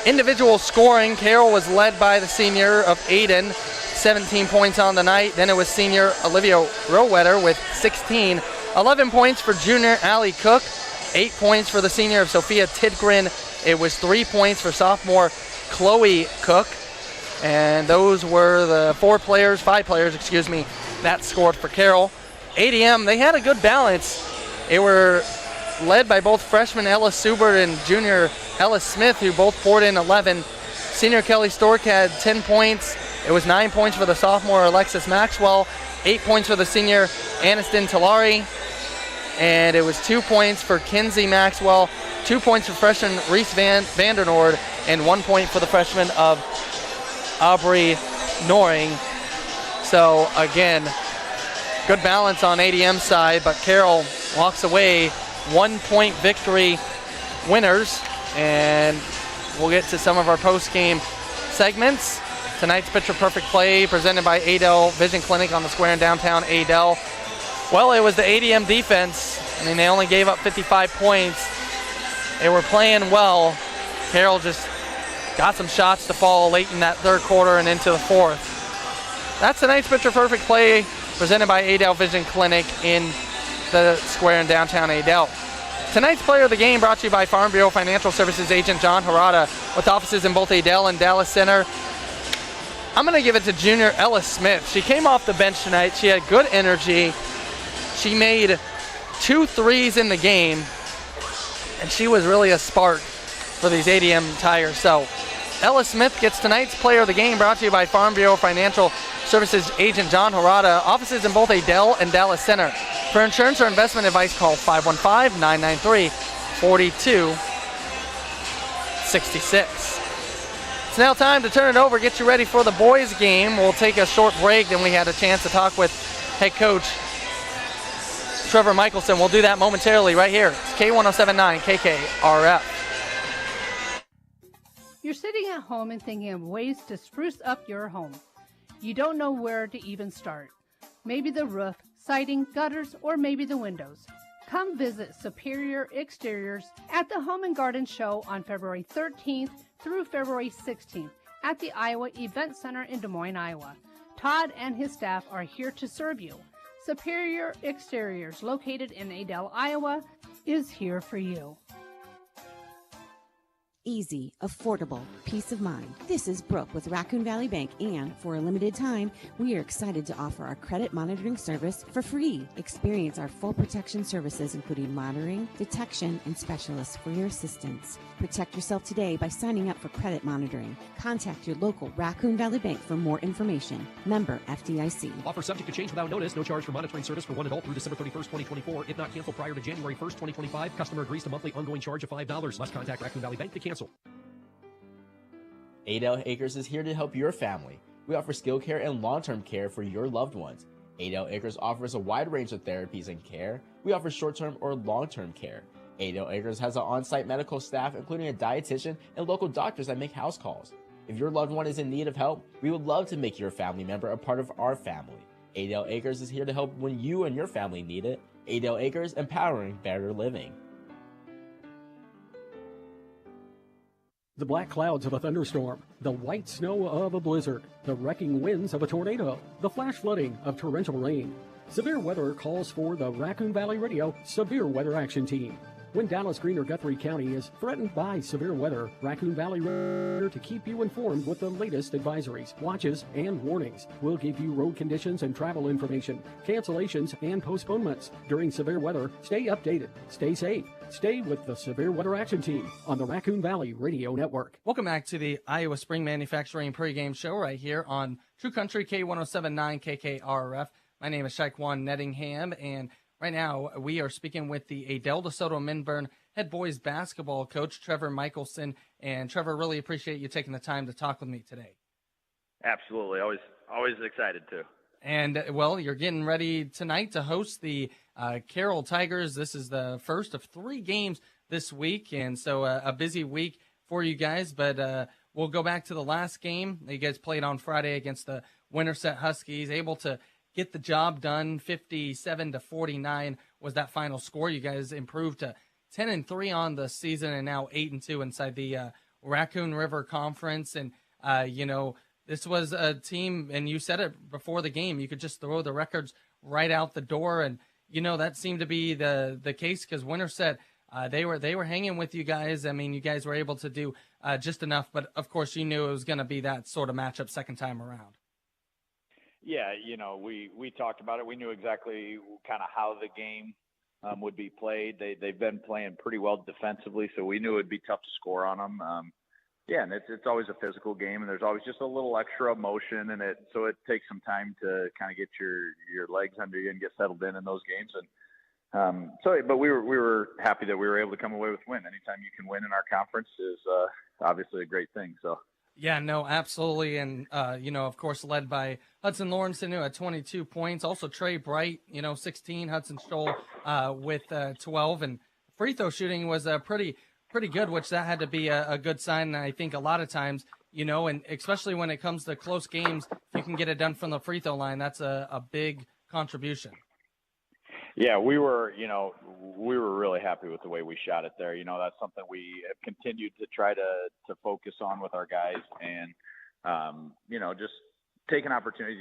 individual scoring, Carroll was led by the senior of Aiden, 17 points on the night. Then it was senior Olivia Rowetter with 16. 11 points for junior Allie Cook. 8 points for the senior of Sophia Tidgren. It was 3 points for sophomore Chloe Cook. And those were the five players, that scored for Carroll. ADM, they had a good balance. They were led by both freshman Ella Subert and junior Ella Smith, who both poured in 11. Senior Kelly Stork had 10 points. It was 9 points for the sophomore Alexis Maxwell, 8 points for the senior Aniston Talari, and it was 2 points for Kinsey Maxwell, 2 points for freshman Reese Vandernoord, and 1 point for the freshman of Aubrey Noring. So again, good balance on ADM's side, but Carroll walks away 1-point victory winners, and we'll get to some of our post-game segments. Tonight's Picture Perfect Play presented by Adel Vision Clinic on the square in downtown Adel. Well, it was the ADM defense. I mean, they only gave up 55 points. They were playing well. Carroll just got some shots to fall late in that third quarter and into the fourth. That's tonight's Picture Perfect Play presented by Adel Vision Clinic in the square in downtown Adel. Tonight's player of the game brought to you by Farm Bureau Financial Services agent John Harada with offices in both Adel and Dallas Center. I'm going to give it to junior Ella Smith. She came off the bench tonight. She had good energy. She made 2 threes in the game, and she was really a spark for these ADM Tigers. So Ella Smith gets tonight's player of the game brought to you by Farm Bureau Financial Services agent John Harada, offices in both Adel and Dallas Center. For insurance or investment advice, call 515-993-4266. It's now time to turn it over, get you ready for the boys' game. We'll take a short break, then we had a chance to talk with head coach Trevor Michelson. We'll do that momentarily right here. It's K1079 KKRF. You're sitting at home and thinking of ways to spruce up your home. You don't know where to even start. Maybe the roof, siding, gutters, or maybe the windows. Come visit Superior Exteriors at the Home and Garden Show on February 13th through February 16th at the Iowa Event Center in Des Moines, Iowa. Todd and his staff are here to serve you. Superior Exteriors, located in Adel, Iowa, is here for you. Easy, affordable, peace of mind. This is Brooke with Raccoon Valley Bank, and for a limited time, we are excited to offer our credit monitoring service for free. Experience our full protection services, including monitoring, detection, and specialists for your assistance. Protect yourself today by signing up for credit monitoring. Contact your local Raccoon Valley Bank for more information. Member FDIC. Offer subject to change without notice. No charge for monitoring service for one adult through December 31st, 2024. If not canceled prior to January 1st, 2025, customer agrees to monthly ongoing charge of $5. Must contact Raccoon Valley Bank to cancel. Adel Acres is here to help your family. We offer skill care and long-term care for your loved ones. Adel Acres offers a wide range of therapies and care. We offer short-term or long-term care. Adel Acres has an on-site medical staff, including a dietitian and local doctors that make house calls. If your loved one is in need of help, we would love to make your family member a part of our family. Adel Acres is here to help when you and your family need it. Adel Acres, empowering better living. The black clouds of a thunderstorm, the white snow of a blizzard, the wrecking winds of a tornado, the flash flooding of torrential rain. Severe weather calls for the Raccoon Valley Radio Severe Weather Action Team. When Dallas, Green, or Guthrie County is threatened by severe weather, Raccoon Valley Radio to keep you informed with the latest advisories, watches, and warnings. We'll give you road conditions and travel information, cancellations, and postponements. During severe weather, stay updated, stay safe. Stay with the Severe Weather Action Team on the Raccoon Valley Radio Network. Welcome back to the Iowa Spring Manufacturing pregame show right here on True Country K1079 KKRF. My name is Shaquan Nettingham, and right now we are speaking with the Adel DeSoto Minburn head boys basketball coach, Trevor Michelson. And Trevor, really appreciate you taking the time to talk with me today. Absolutely. Always excited to. And, well, you're getting ready tonight to host the Carroll Tigers. This is the first of 3 games this week, and so a busy week for you guys. But we'll go back to the last game that you guys played on Friday against the Winterset Huskies, able to get the job done. 57-49 was that final score. You guys improved to 10-3 on the season and now 8-2 inside the Raccoon River Conference. And, this was a team, and you said it before the game, you could just throw the records right out the door. And, that seemed to be the case because Winterset, they were hanging with you guys. I mean, you guys were able to do just enough, but of course you knew it was going to be that sort of matchup second time around. Yeah, we talked about it. We knew exactly kind of how the game would be played. They've been playing pretty well defensively, so we knew it'd be tough to score on them. And it's always a physical game, and there's always just a little extra emotion in it. So it takes some time to kind of get your legs under you and get settled in those games. And but we were happy that we were able to come away with a win. Anytime you can win in our conference is obviously a great thing. So. Yeah, no, absolutely. And, of course, led by Hudson Lawrence, who had 22 points. Also, Trey Bright, 16. Hudson Stoll with 12. And free throw shooting was pretty good, which that had to be a good sign. And I think a lot of times, and especially when it comes to close games, if you can get it done from the free throw line, that's a big contribution. Yeah, we were really happy with the way we shot it there. That's something we have continued to try to focus on with our guys, and just take an opportunity.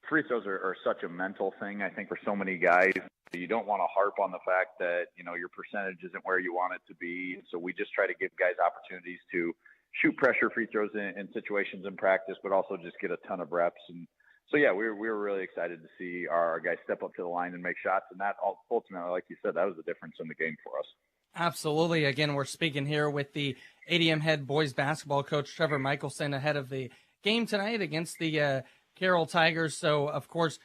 Free throws are such a mental thing, I think, for so many guys. You don't want to harp on the fact that your percentage isn't where you want it to be. So we just try to give guys opportunities to shoot pressure free throws in situations in practice, but also just get a ton of reps. And so, yeah, we were really excited to see our guys step up to the line and make shots. And that ultimately, like you said, that was the difference in the game for us. Absolutely. Again, we're speaking here with the ADM head boys basketball coach, Trevor Michelson, ahead of the game tonight against the Carroll Tigers. So, of course,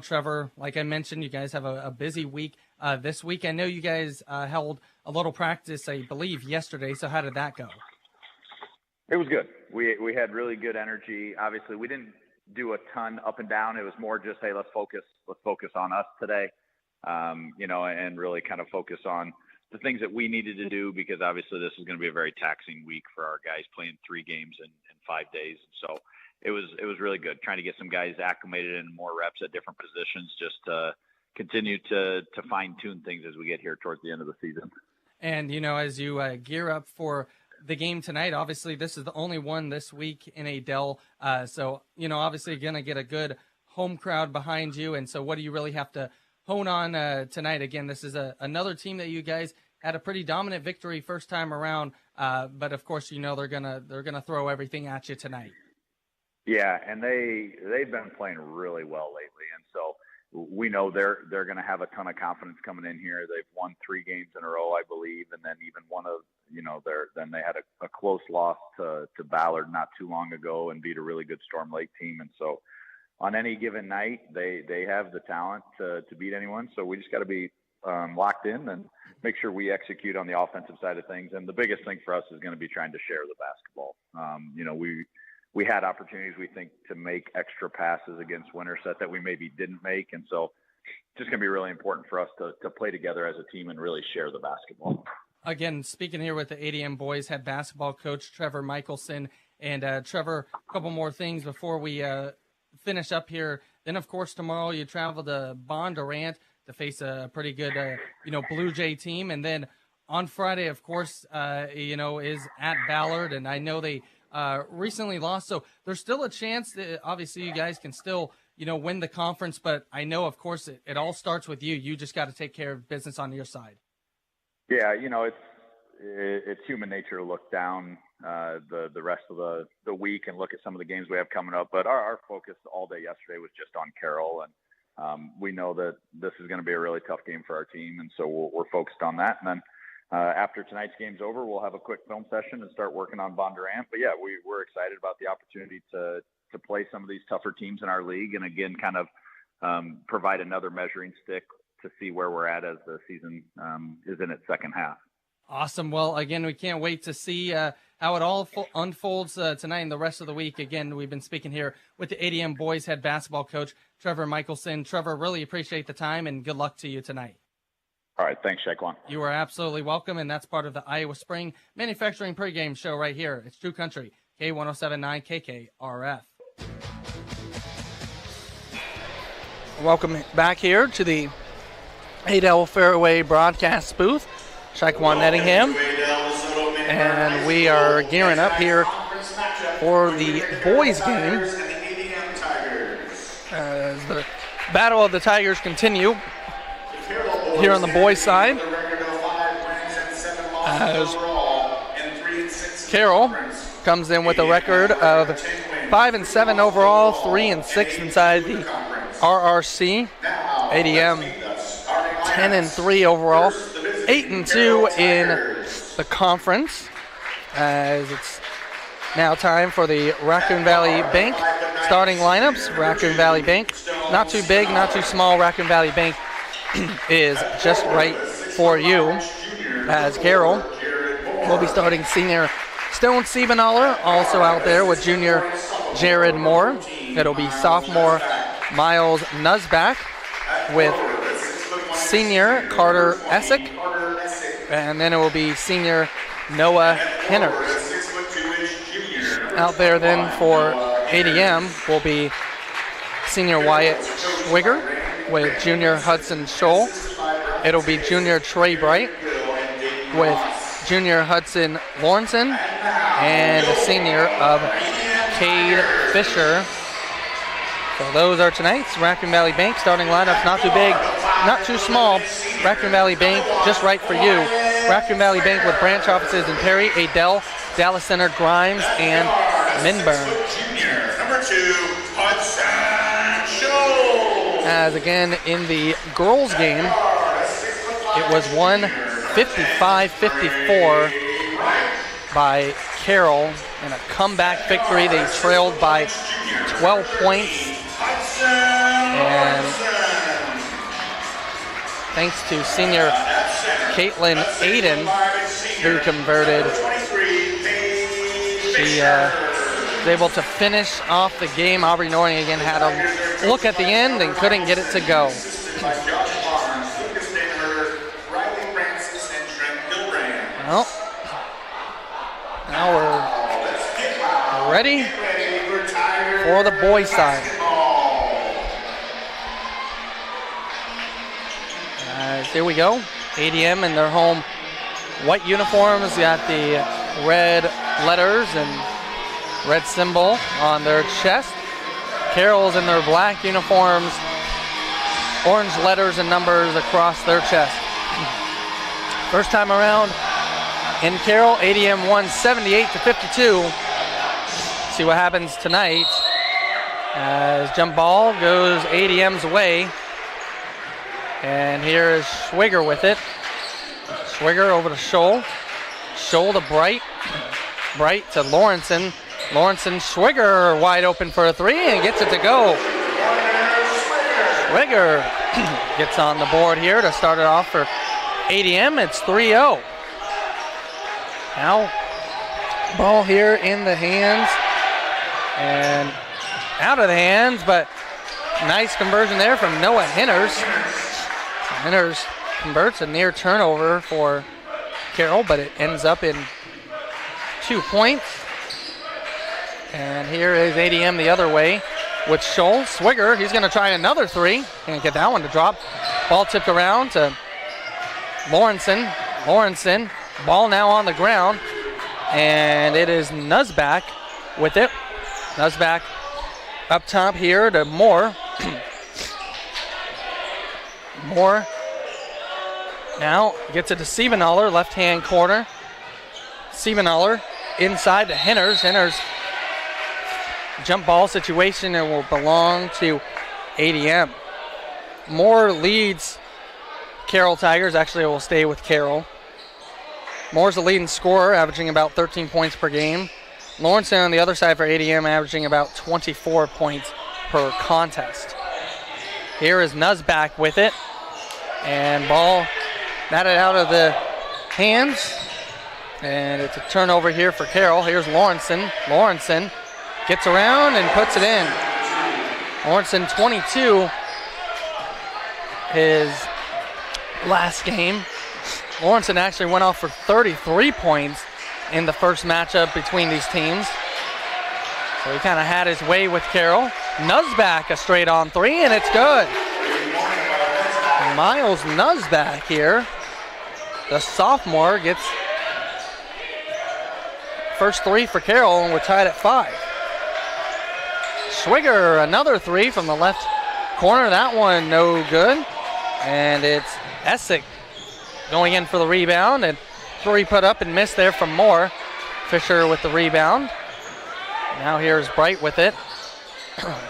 Trevor, like I mentioned, you guys have a busy week this week. I know you guys held a little practice, I believe, yesterday. So how did that go? It was good. We had really good energy. Obviously, we didn't do a ton up and down. It was more just, hey, let's focus on us today, and really kind of focus on the things that we needed to do, because obviously this is going to be a very taxing week for our guys playing 3 games in 5 days. So it was really good trying to get some guys acclimated and more reps at different positions, just to continue to fine tune things as we get here towards the end of the season. And, as you gear up for the game tonight, obviously this is the only one this week in Adel. So, obviously you're going to get a good home crowd behind you. And so what do you really have to hone on tonight? Again, this is another team that you guys had a pretty dominant victory first time around. But of course, they're going to throw everything at you tonight. Yeah. And they've been playing really well lately. And so we know they're going to have a ton of confidence coming in here. They've won 3 games in a row, I believe. And then even one of, then they had a close loss to Ballard not too long ago and beat a really good Storm Lake team. And so on any given night, they have the talent to beat anyone. So we just got to be locked in and make sure we execute on the offensive side of things. And the biggest thing for us is going to be trying to share the basketball. We had opportunities, we think, to make extra passes against Winterset that we maybe didn't make. And so it's just going to be really important for us to play together as a team and really share the basketball. Again, speaking here with the ADM boys head basketball coach, Trevor Michelson. And Trevor, a couple more things before we finish up here. Then, of course, tomorrow you travel to Bondurant to face a pretty good, Blue Jay team. And then on Friday, of course, is at Ballard. And I know they recently lost. So there's still a chance that obviously you guys can still, win the conference. But I know, of course, it all starts with you. You just got to take care of business on your side. Yeah, it's human nature to look down the rest of the week and look at some of the games we have coming up. But our focus all day yesterday was just on Carroll. And we know that this is going to be a really tough game for our team. And so we're focused on that. And then after tonight's game's over, we'll have a quick film session and start working on Bondurant. But, yeah, we're excited about the opportunity to play some of these tougher teams in our league and, again, kind of provide another measuring stick to see where we're at as the season is in its second half. Awesome. Well, again, we can't wait to see how it all unfolds tonight and the rest of the week. Again, we've been speaking here with the ADM boys head basketball coach, Trevor Michelson. Trevor, really appreciate the time and good luck to you tonight. All right. Thanks, Shaquan. You are absolutely welcome, and that's part of the Iowa Spring Manufacturing pregame show right here. It's True Country, K1079 KKRF. Welcome back here to the Adel Fairway broadcast booth. Shaquan Nettingham. And we are gearing up here for the boys game as the Battle of the Tigers continue here on the boys side. As Carroll comes in with a record of 5-7 overall, 3-6 inside the RRC. ADM 10-3 overall, 8-2 in the conference. As it's now time for the Raccoon Valley Bank starting lineups. Raccoon Valley Bank, not too big, not too small. Raccoon Valley Bank is just right for you. As Carroll will be starting senior Stone Siebenaller, also out there with junior Jared Moore. It'll be sophomore Miles Nuzback with senior Carter Essick. And then it will be senior Noah Henners. Out there then for ADM will be senior Wyatt Schwigger with junior Hudson Scholl. It'll be junior Trey Bright with junior Hudson Lawrenson and a senior of Cade Fisher. So those are tonight's Raccoon Valley Bank starting lineups. Not too big, not too small. Raccoon Valley Bank, just right for you. Raccoon Valley Bank with branch offices in Perry, Adel, Dallas Center, Grimes, and Minburn. Number 2, Hudson Scholl. As again in the girls game, it was won 55-54 by Carroll in a comeback victory. They trailed by 12 points. And thanks to senior Caitlin Aiden, who converted, she was able to finish off the game. Aubrey Norring again had a look at the end and couldn't get it to go. Well, now we're ready for the boys' side. Here we go. ADM in their home white uniforms, got the red letters and red symbol on their chest. Carroll's in their black uniforms, orange letters and numbers across their chest. First time around in Carroll, ADM won 78-52. See what happens tonight as jump ball goes ADM's way. And here is Schwigger with it. Schwigger over to Scholl. Scholl to Bright. Bright to Lawrenson. Lawrenson, Schwigger wide open for a three and gets it to go. Schwigger gets on the board here to start it off for ADM. It's 3-0. Now, ball here in the hands and out of the hands, but nice conversion there from Noah Henners. Henners converts a near turnover for Carroll, but it ends up in 2 points. And here is ADM the other way with Scholl. Schwigger, he's going to try another three. Can't get that one to drop. Ball tipped around to Lawrenson. Lawrenson, ball now on the ground. And it is Nuzback with it. Nuzback up top here to Moore. Moore now gets it to Siebenaller, left-hand corner. Siebenaller inside to Henners. Henners jump ball situation and will belong to ADM. Moore leads Carroll Tigers. Actually, it will stay with Carroll. Moore's the leading scorer, averaging about 13 points per game. Lawrence on the other side for ADM, averaging about 24 points per contest. Here is Nuzback with it. And ball batted out of the hands. And it's a turnover here for Carroll. Here's Lawrenson. Lawrenson gets around and puts it in. Lawrenson 22, his last game. Lawrenson actually went off for 33 points in the first matchup between these teams. So he kind of had his way with Carroll. Nuzback a straight on three, and it's good. Miles Nuzback here, the sophomore, gets First three for Carroll, and we're tied at 5. Schwiger, another three from the left corner. That one no good. And it's Essick going in for the rebound, and three put up and missed there from Moore. Fisher with the rebound. Now here's Bright with it.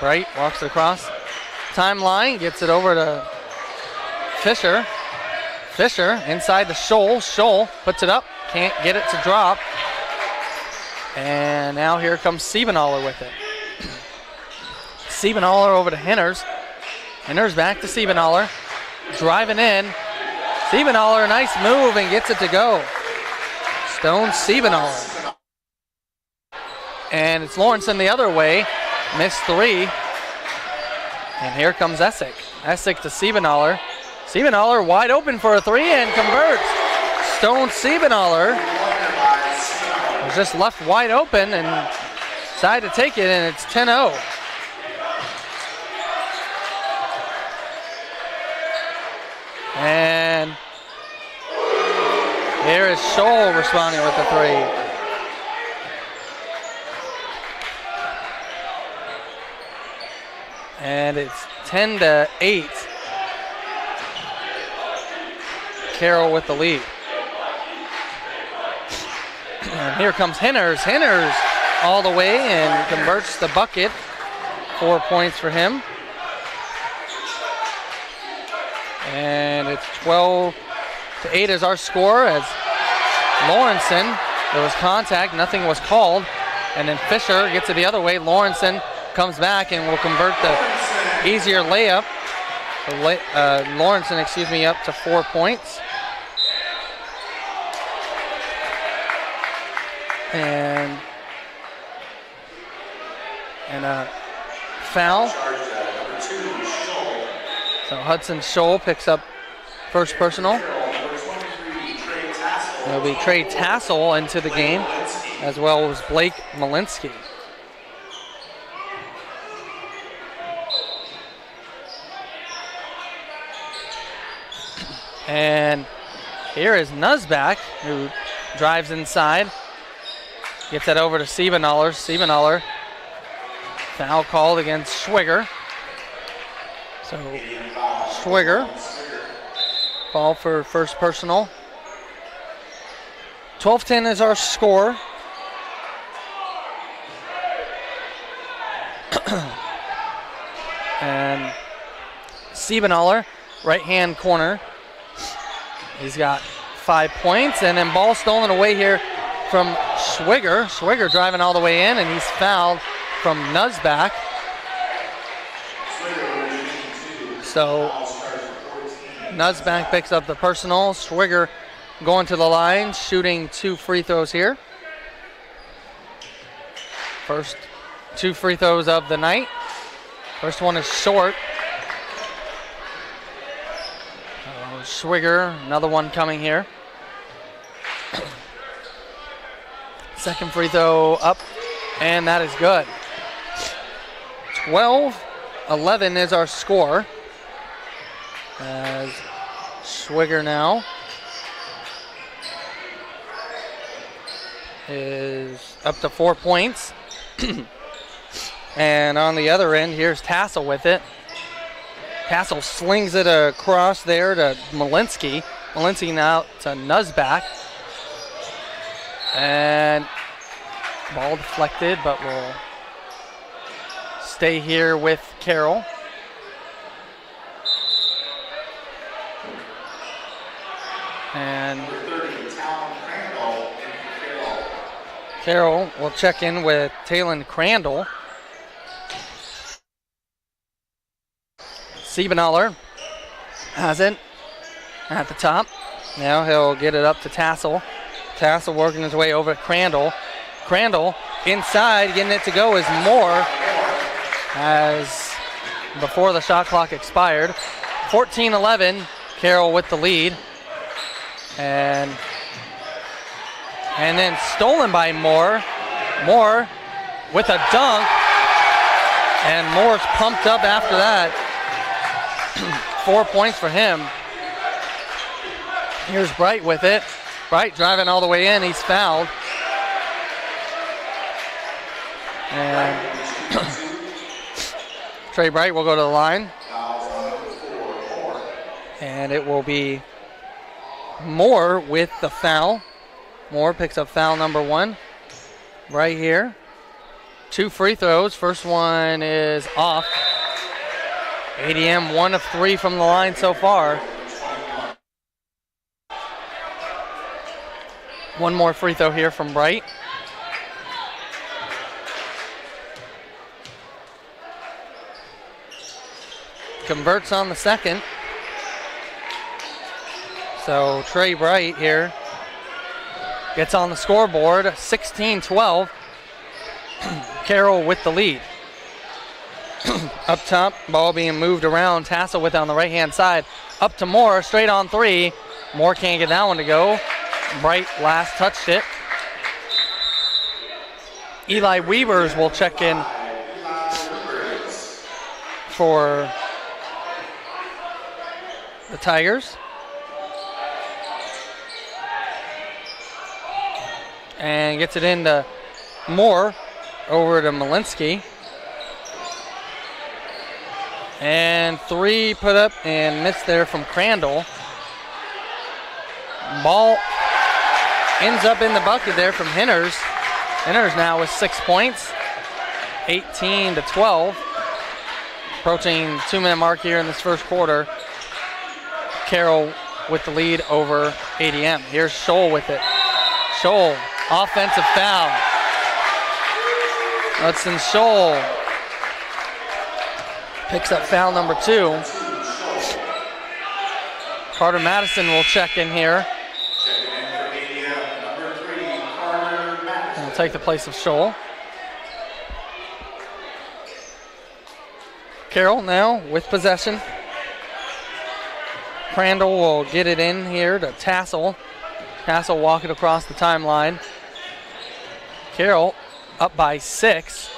Bright walks across timeline, gets it over to Fisher. Fisher inside the Scholl. Scholl puts it up, can't get it to drop. And now here comes Siebenaller with it. Siebenaller over to Henners. Henners back to Siebenaller. Driving in. Siebenaller, nice move, and gets it to go. Stone Siebenaller. And it's Lawrenson the other way. Missed three. And here comes Essick. Essick to Siebenaller. Siebenaller wide open for a three and converts. Stone Siebenaller was just left wide open and decided to take it, and it's 10-0. And here is Scholl responding with the three. And it's 10-8. Carroll with the lead. And here comes Henners. Henners all the way and converts the bucket. 4 points for him. And it's 12-8 is our score as Lawrenson, there was contact, nothing was called. And then Fisher gets it the other way. Lawrenson comes back and will convert the easier layup. Lawrenson, up to 4 points. And a foul. So Hudson Scholl picks up first personal. It'll be Trey Tassel into the game, as well as Blake Malinsky. And here is Nuzback, who drives inside. Gets that over to Siebenaller. Siebenaller, foul called against Schwiger. So Schwiger, call for first personal. 12-10 is our score. And Siebenaller, right-hand corner. He's got 5 points, and then ball stolen away here from Schwiger. Schwiger driving all the way in, and he's fouled from Nuzback. So Nuzback picks up the personal. Schwiger going to the line, shooting 2 free throws here. First 2 free throws of the night. First one is short. Schwiger, another one coming here. Second free throw up, and that is good. 12-11 is our score. As Schwiger now is up to 4 points. And on the other end, here's Tassel with it. Tassel slings it across there to Malinsky. Malinsky now to Nuzback. And ball deflected, but will stay here with Carroll. And Carroll will check in with Talon Crandall. Siebenaller has it at the top. Now he'll get it up to Tassel. Tassel working his way over to Crandall. Crandall inside, getting it to go is Moore as before the shot clock expired. 14-11, Carroll with the lead. And then stolen by Moore. Moore with a dunk. And Moore's pumped up after that. 4 points for him. Here's Bright with it. Bright driving all the way in. He's fouled. And Trey Bright will go to the line. And it will be Moore with the foul. Moore picks up foul number 1 right here. 2 free throws. First one is off. ADM 1 of 3 from the line so far. One more free throw here from Bright. Converts on the second. So Trey Bright here gets on the scoreboard, 16-12. Carroll with the lead. Up top, ball being moved around. Tassel with it on the right-hand side. Up to Moore, straight on 3. Moore can't get that one to go. Bright last touched it. Eli Weavers will check in for the Tigers. And gets it into Moore, over to Malinsky. And 3 put up and missed there from Crandall. Ball ends up in the bucket there from Henners. Henners now with 6 points, 18-12. Approaching 2-minute mark here in this first quarter. Carroll with the lead over ADM. Here's Scholl with it. Scholl, offensive foul. Hudson Scholl picks up foul number 2. Carter Madison will check in here. And will take the place of Scholl. Carroll now with possession. Crandall will get it in here to Tassel. Tassel walking across the timeline. Carroll up by 6.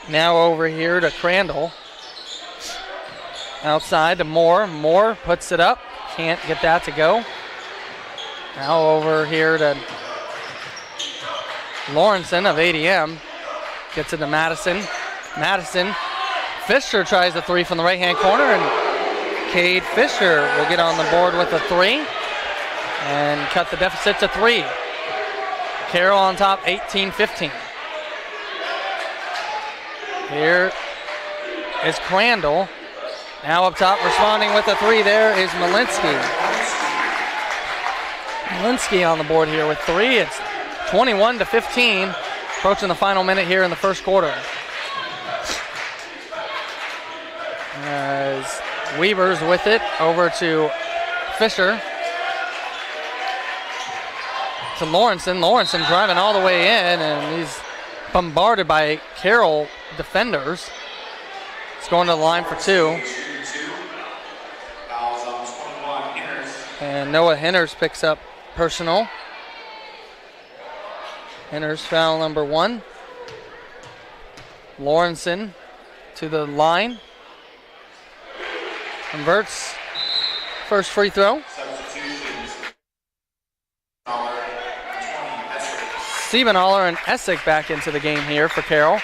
Now over here to Crandall. Outside to Moore. Moore puts it up. Can't get that to go. Now over here to Lawrenson of ADM. Gets it to Madison. Madison. Fisher tries the 3 from the right-hand corner, and Cade Fisher will get on the board with a 3 and cut the deficit to 3. Carroll on top, 18-15. Here is Crandall. Now up top, responding with a 3 there is Malinsky. Malinsky on the board here with 3. It's 21-15, approaching the final minute here in the first quarter. As Weavers with it, over to Fisher. To Lawrenson. Lawrenson driving all the way in, and he's bombarded by Carroll defenders. He's going to the line for 2. And Noah Henners picks up personal. Henners foul number 1. Lawrenson to the line. Converts. First free throw. Siebenaller and Essick back into the game here for Carroll.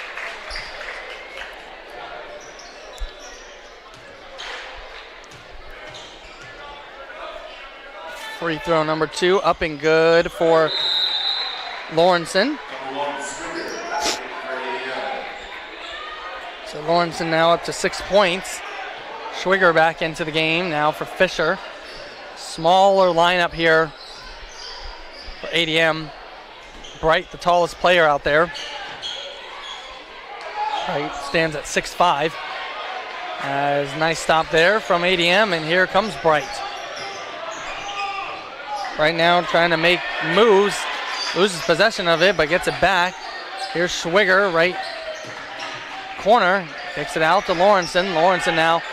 Free throw number 2 up and good for Lawrenson. So Lawrenson now up to 6 points. Schwigger back into the game now for Fisher. Smaller lineup here for ADM. Bright, the tallest player out there. Bright stands at 6'5". Nice stop there from ADM, and here comes Bright. Right now trying to make moves. Loses possession of it, but gets it back. Here's Schwigger, right corner. Kicks it out to Lawrenson. Lawrenson now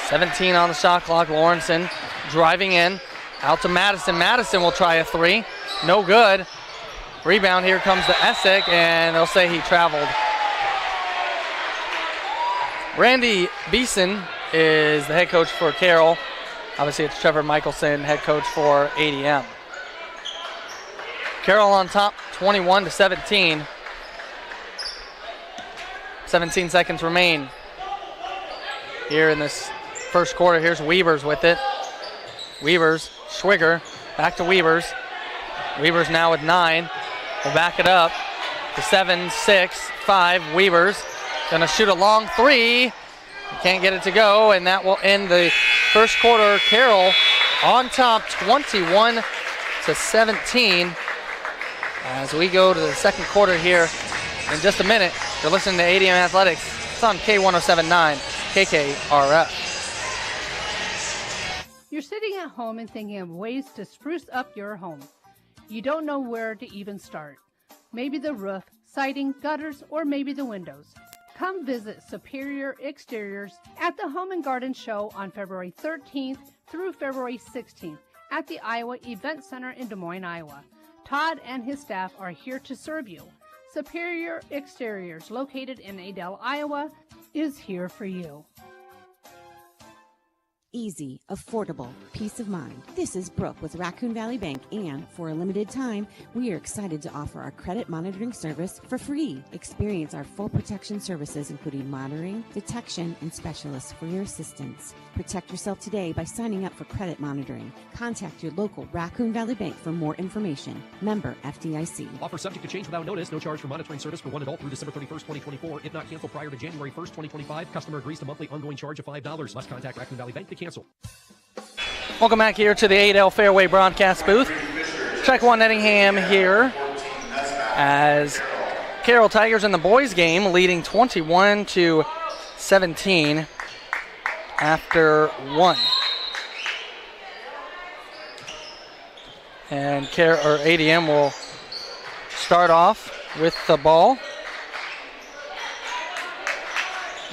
17 on the shot clock. Lawrenson driving in. Out to Madison. Madison will try a 3. No good. Rebound, here comes to Essick, and they'll say he traveled. Randy Beeson is the head coach for Carroll. Obviously, it's Trevor Michelson, head coach for ADM. Carroll on top, 21-17. 17 seconds remain here in this first quarter. Here's Weavers with it. Weavers, Schwigger, back to Weavers. Weavers now with 9. We'll back it up to 7, 6, 5. Weavers gonna shoot a long 3. Can't get it to go, and that will end the first quarter. Carroll on top, 21-17. As we go to the second quarter here in just a minute. You're listening to ADM Athletics. It's on K107.9 KKRF. You're sitting at home and thinking of ways to spruce up your home. You don't know where to even start. Maybe the roof, siding, gutters, or maybe the windows. Come visit Superior Exteriors at the Home and Garden Show on February 13th through February 16th at the Iowa Event Center in Des Moines, Iowa. Todd and his staff are here to serve you. Superior Exteriors, located in Adel, Iowa, is here for you. Easy, affordable, peace of mind. This is Brooke with Raccoon Valley Bank, and for a limited time, we are excited to offer our credit monitoring service for free. Experience our full protection services, including monitoring, detection, and specialists for your assistance. Protect yourself today by signing up for credit monitoring. Contact your local Raccoon Valley Bank for more information. Member FDIC. Offer subject to change without notice. No charge for monitoring service for one adult through December 31st, 2024. If not canceled prior to January 1st, 2025, customer agrees to monthly ongoing charge of $5. Must contact Raccoon Valley Bank to cancel. Welcome back here to the Adel Fairway broadcast booth. Check one Ettingham here as Carroll Tigers in the boys game leading 21-17 after 1. And ADM will start off with the ball.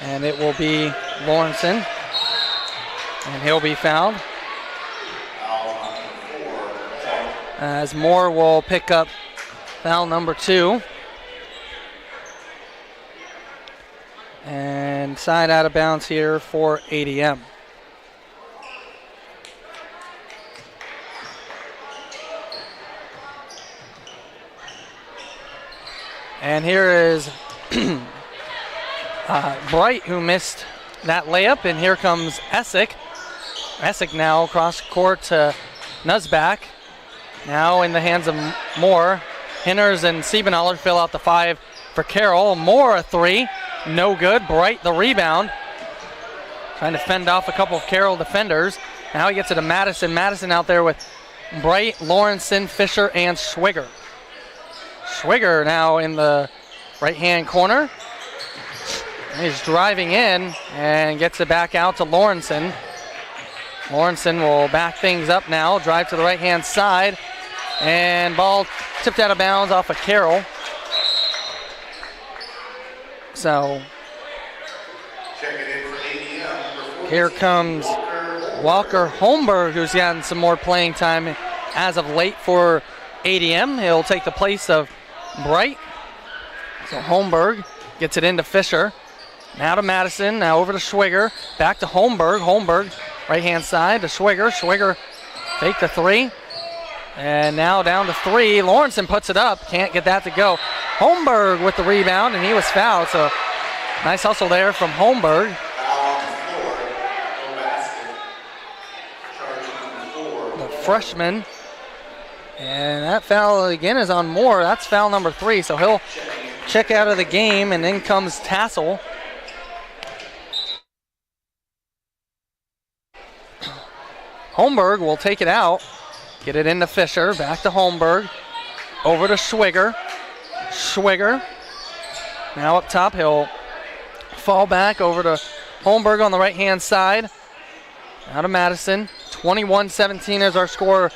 And it will be Lawrenson. And he'll be fouled. As Moore will pick up foul number 2. And side out of bounds here for ADM. And here is Bright, who missed that layup, and here comes Essick. Essick now across court to Nuzback. Now in the hands of Moore. Hinners and Siebenaller fill out the 5 for Carroll. Moore a 3, no good. Bright the rebound. Trying to fend off a couple of Carroll defenders. Now he gets it to Madison. Madison out there with Bright, Lawrenson, Fisher, and Schwigger. Schwigger now in the right-hand corner. He's driving in and gets it back out to Lawrenson. Lawrenson will back things up now, drive to the right-hand side, and ball tipped out of bounds off of Carroll. So here comes Walker Holmberg, who's gotten some more playing time as of late for ADM. He'll take the place of Bright. So Holmberg gets it into Fisher. Now to Madison, now over to Schwigger, back to Holmberg. Holmberg, right-hand side to Schwigger. Schwigger fake the 3. And now down to 3. Lawrenson puts it up, can't get that to go. Holmberg with the rebound, and he was fouled. So nice hustle there from Holmberg. The freshman. And that foul again is on Moore. That's foul number 3, so he'll check out of the game, and then comes Tassel. Holmberg will take it out, get it into Fisher, back to Holmberg, over to Schwigger. Schwigger, now up top, he'll fall back over to Holmberg on the right-hand side. Now to Madison, 21-17 is our score.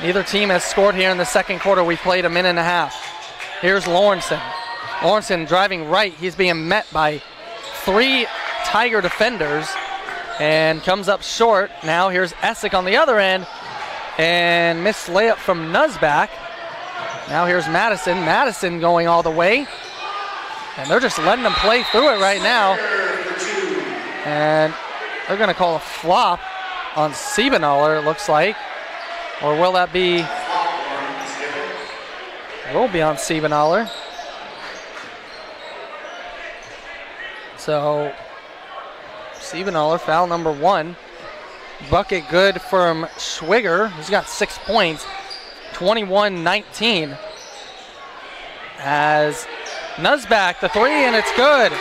Neither team has scored here in the second quarter. We played a minute and a half. Here's Lawrenson. Lawrenson driving right. He's being met by 3 Tiger defenders and comes up short. Now here's Essick on the other end, and missed layup from Nuzback. Now here's Madison. Madison going all the way, and they're just letting them play through it right now. And they're going to call a flop on Siebenaller, it looks like. Or will that be? It will be on Siebenaller. So Siebenaller, foul number 1. Bucket good from Schwiger. He's got 6 points. 21-19. As Nuzback, the 3, and it's good.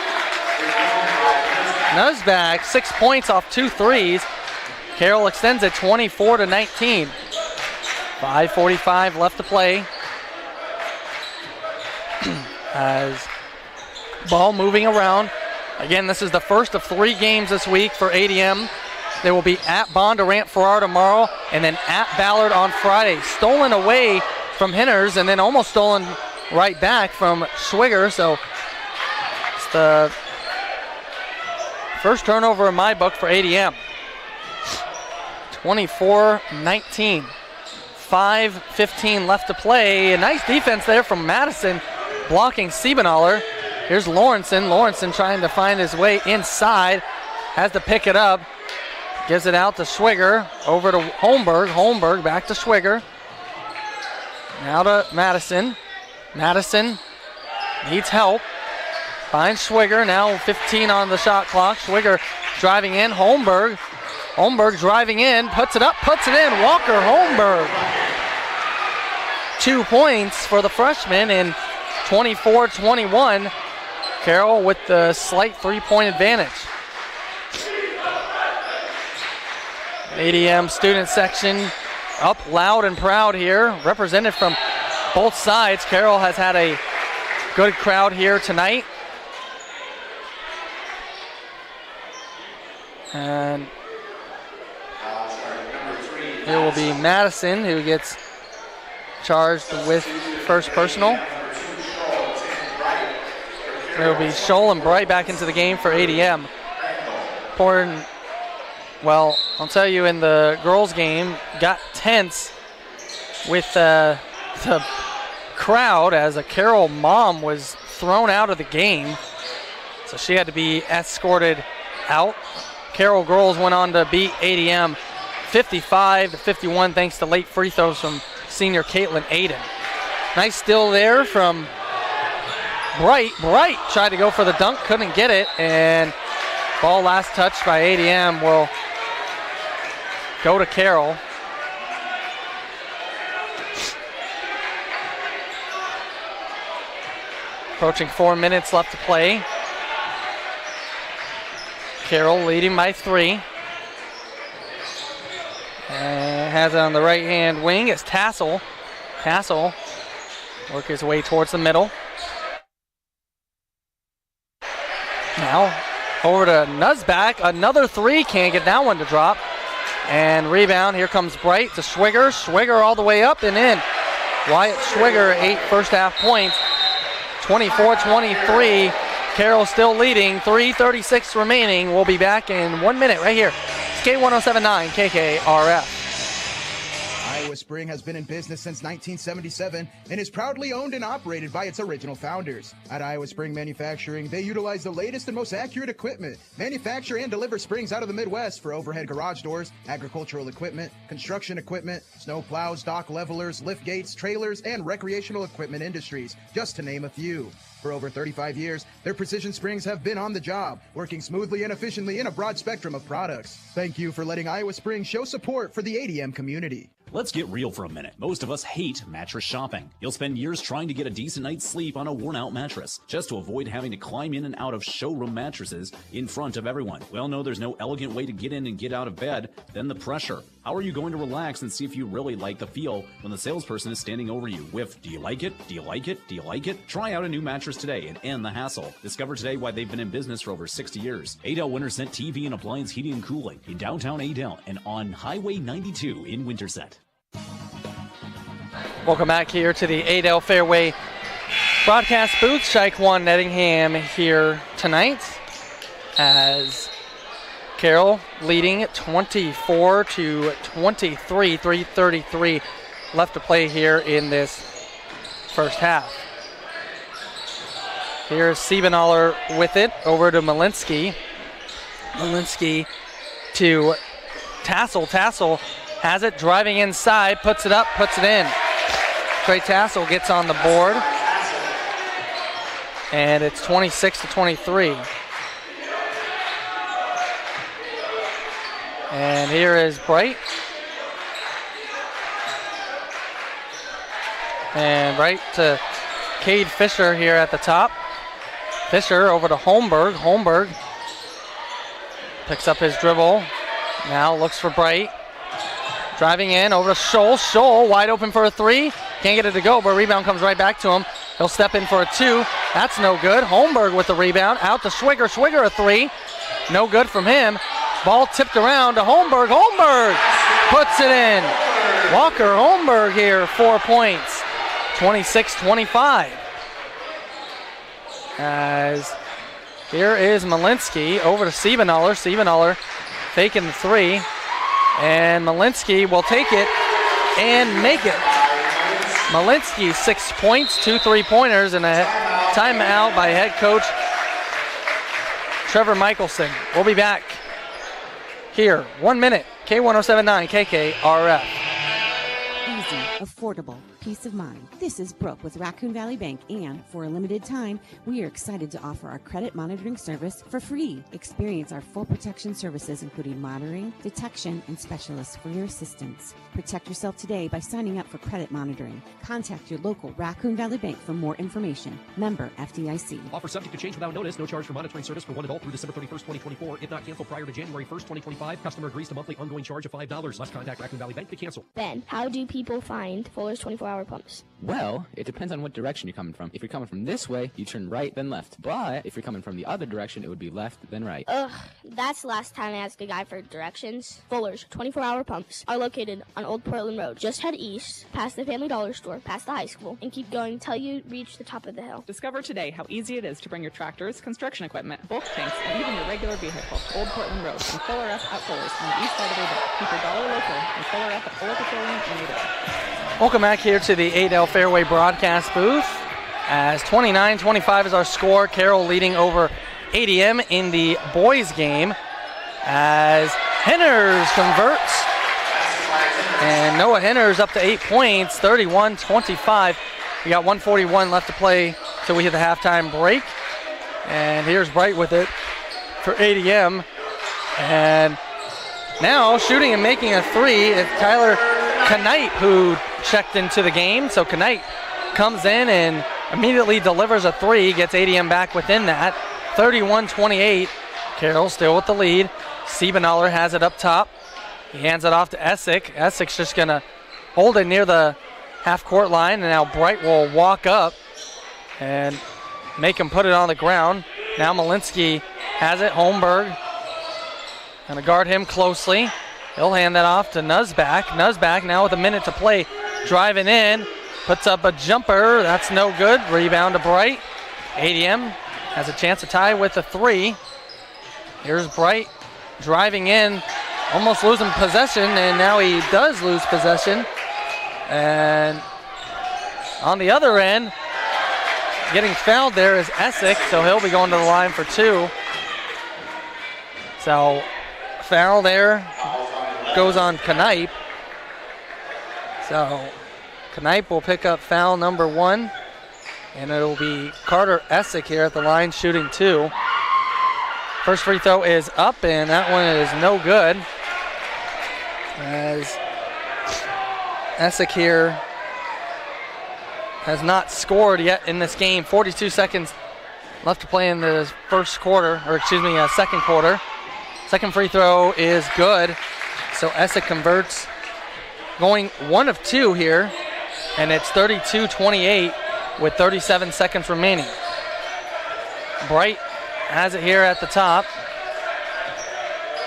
Nuzback, 6 points off 2 threes. Carroll extends it 24-19. 5:45 left to play. As ball moving around. Again, this is the first of 3 games this week for ADM. They will be at Bondurant Farrar tomorrow and then at Ballard on Friday. Stolen away from Hinners and then almost stolen right back from Schwiger. So it's the first turnover in my book for ADM. 24-19. 5:15 left to play. A nice defense there from Madison blocking Siebenaller. Here's Lawrenson. Lawrenson trying to find his way inside. Has to pick it up. Gives it out to Schwiger. Over to Holmberg. Holmberg back to Schwiger. Now to Madison. Madison needs help. Finds Schwiger. Now 15 on the shot clock. Schwiger driving in. Holmberg. Holmberg driving in. Puts it up. Puts it in. Walker Holmberg. 2 points for the freshman in 24-21. Carroll with the slight 3-point advantage. ADM student section up loud and proud here, represented from both sides. Carroll has had a good crowd here tonight. And it will be Madison who gets charged with first personal. It will be Scholl and Bright back into the game for ADM. Important. Well, I'll tell you, in the girls' game, got tense with the crowd as a Carroll mom was thrown out of the game. So she had to be escorted out. Carroll girls went on to beat ADM 55-51 thanks to late free throws from senior Caitlin Aiden. Nice steal there from Bright. Bright tried to go for the dunk, couldn't get it, and ball last touched by ADM will go to Carroll. Approaching 4 minutes left to play. Carroll leading by 3. And has it on the right-hand wing. It's Tassel. Tassel work his way towards the middle. Now over to Nuzback. Another 3. Can't get that one to drop. And rebound. Here comes Bright to Schwiger. Schwiger all the way up and in. Wyatt Schwiger, 8 first half points. 24-23. Carroll still leading. 3:36 remaining. We'll be back in 1 minute right here. K1079 KKRF. Iowa Spring has been in business since 1977 and is proudly owned and operated by its original founders. At Iowa Spring Manufacturing, they utilize the latest and most accurate equipment, manufacture and deliver springs out of the Midwest for overhead garage doors, agricultural equipment, construction equipment, snow plows, dock levelers, lift gates, trailers, and recreational equipment industries, just to name a few. For over 35 years, their precision springs have been on the job, working smoothly and efficiently in a broad spectrum of products. Thank you for letting Iowa Spring show support for the ADM community. Let's get real for a minute. Most of us hate mattress shopping. You'll spend years trying to get a decent night's sleep on a worn-out mattress, just to avoid having to climb in and out of showroom mattresses in front of everyone. Well, no, there's no elegant way to get in and get out of bed than the pressure. How are you going to relax and see if you really like the feel when the salesperson is standing over you with, "Do you like it? Do you like it? Do you like it?" Try out a new mattress today and end the hassle. Discover today why they've been in business for over 60 years. Adel Winterset TV and Appliance Heating and Cooling in downtown Adel and on Highway 92 in Winterset. Welcome back here to the Adel Fairway broadcast booth. Shaikwan Nettingham here tonight as Carroll leading 24-23, 3:33 left to play here in this first half. Here's Siebenaller with it over to Malinsky. Malinsky to Tassel. Tassel has it, driving inside, puts it up, puts it in. Trey Tassel gets on the board. And it's 26-23. And here is Bright. And right to Cade Fisher here at the top. Fisher over to Holmberg. Holmberg picks up his dribble. Now looks for Bright. Driving in over to Scholl. Scholl wide open for a three. Can't get it to go, but rebound comes right back to him. He'll step in for a two. That's no good. Holmberg with the rebound. Out to Schwigger. Schwigger a three. No good from him. Ball tipped around to Holmberg. Holmberg puts it in. Walker Holmberg here, 4 points. 26-25. As here is Malinsky over to Siebenaller. Siebenaller faking the three. And Malinsky will take it and make it. Malinsky 6 points, 2 3-pointers, and a timeout by head coach Trevor Michelson. We'll be back here. 1 minute. K1079 KKRF. Easy, affordable, peace of mind. This is Brooke with Raccoon Valley Bank, and for a limited time, we are excited to offer our credit monitoring service for free. Experience our full protection services, including monitoring, detection, and specialists for your assistance. Protect yourself today by signing up for credit monitoring. Contact your local Raccoon Valley Bank for more information. Member FDIC. Offer subject to change without notice. No charge for monitoring service for one adult through December 31st, 2024. If not canceled prior to January 1st, 2025, customer agrees to monthly ongoing charge of $5. Must contact Raccoon Valley Bank to cancel. Ben, how do people find Fuller's 24-hour pumps? Well, it depends on what direction you're coming from. If you're coming from this way, you turn right, then left. But if you're coming from the other direction, it would be left, then right. Ugh, that's the last time I asked a guy for directions. Fuller's 24-hour pumps are located on Old Portland Road. Just head east, past the Family Dollar Store, past the high school, and keep going until you reach the top of the hill. Discover today how easy it is to bring your tractors, construction equipment, bulk tanks, and even your regular vehicle to Old Portland Road and Fuller F at Fuller's on the east side of Adel. Keep your dollar local and Fuller F at Fuller Petroleum and Adel. Welcome back here to the Adel Fairway broadcast booth. As 29-25 is our score. Carroll leading over ADM in the boys game as Henners converts. And Noah Henners up to 8 points, 31-25. We got 1:41 left to play till we hit the halftime break. And here's Bright with it for ADM. And now shooting and making a three is Tyler Knight, who checked into the game. So Knight comes in and immediately delivers a three, gets ADM back within that. 31-28. Carroll still with the lead. Siebenaller has it up top. He hands it off to Essick. Essick's just going to hold it near the half-court line, and now Bright will walk up and make him put it on the ground. Now Malinsky has it. Holmberg going to guard him closely. He'll hand that off to Nuzback. Nuzback now with a minute to play. Driving in. Puts up a jumper. That's no good. Rebound to Bright. ADM has a chance to tie with a three. Here's Bright driving in. Almost losing possession, and now he does lose possession. And on the other end, getting fouled there is Essick, so he'll be going to the line for two. So foul there goes on Knipe. So Knipe will pick up foul number one, and it'll be Carter Essick here at the line shooting two. First free throw is up, and that one is no good. As Essick here has not scored yet in this game. 42 seconds left to play in the first quarter, or excuse me, second quarter. Second free throw is good. So Essick converts, going 1 of 2 here, and it's 32-28 with 37 seconds remaining. Bright has it here at the top.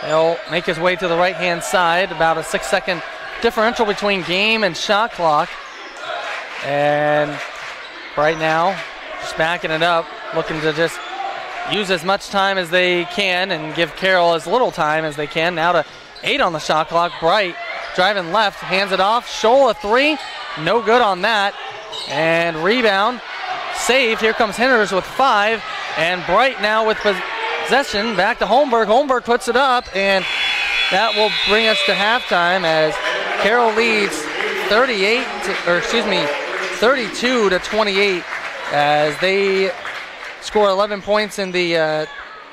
He'll make his way to the right-hand side, about a 6-second differential between game and shot clock. And right now, just backing it up, looking to just use as much time as they can and give Carroll as little time as they can. Now to 8 on the shot clock. Bright driving left, hands it off. Scholl a three, no good on that. And rebound, saved. Here comes Henners with 5. And Bright now with possession, back to Holmberg. Holmberg puts it up, and that will bring us to halftime as Carroll leads 32-28 as they score 11 points in the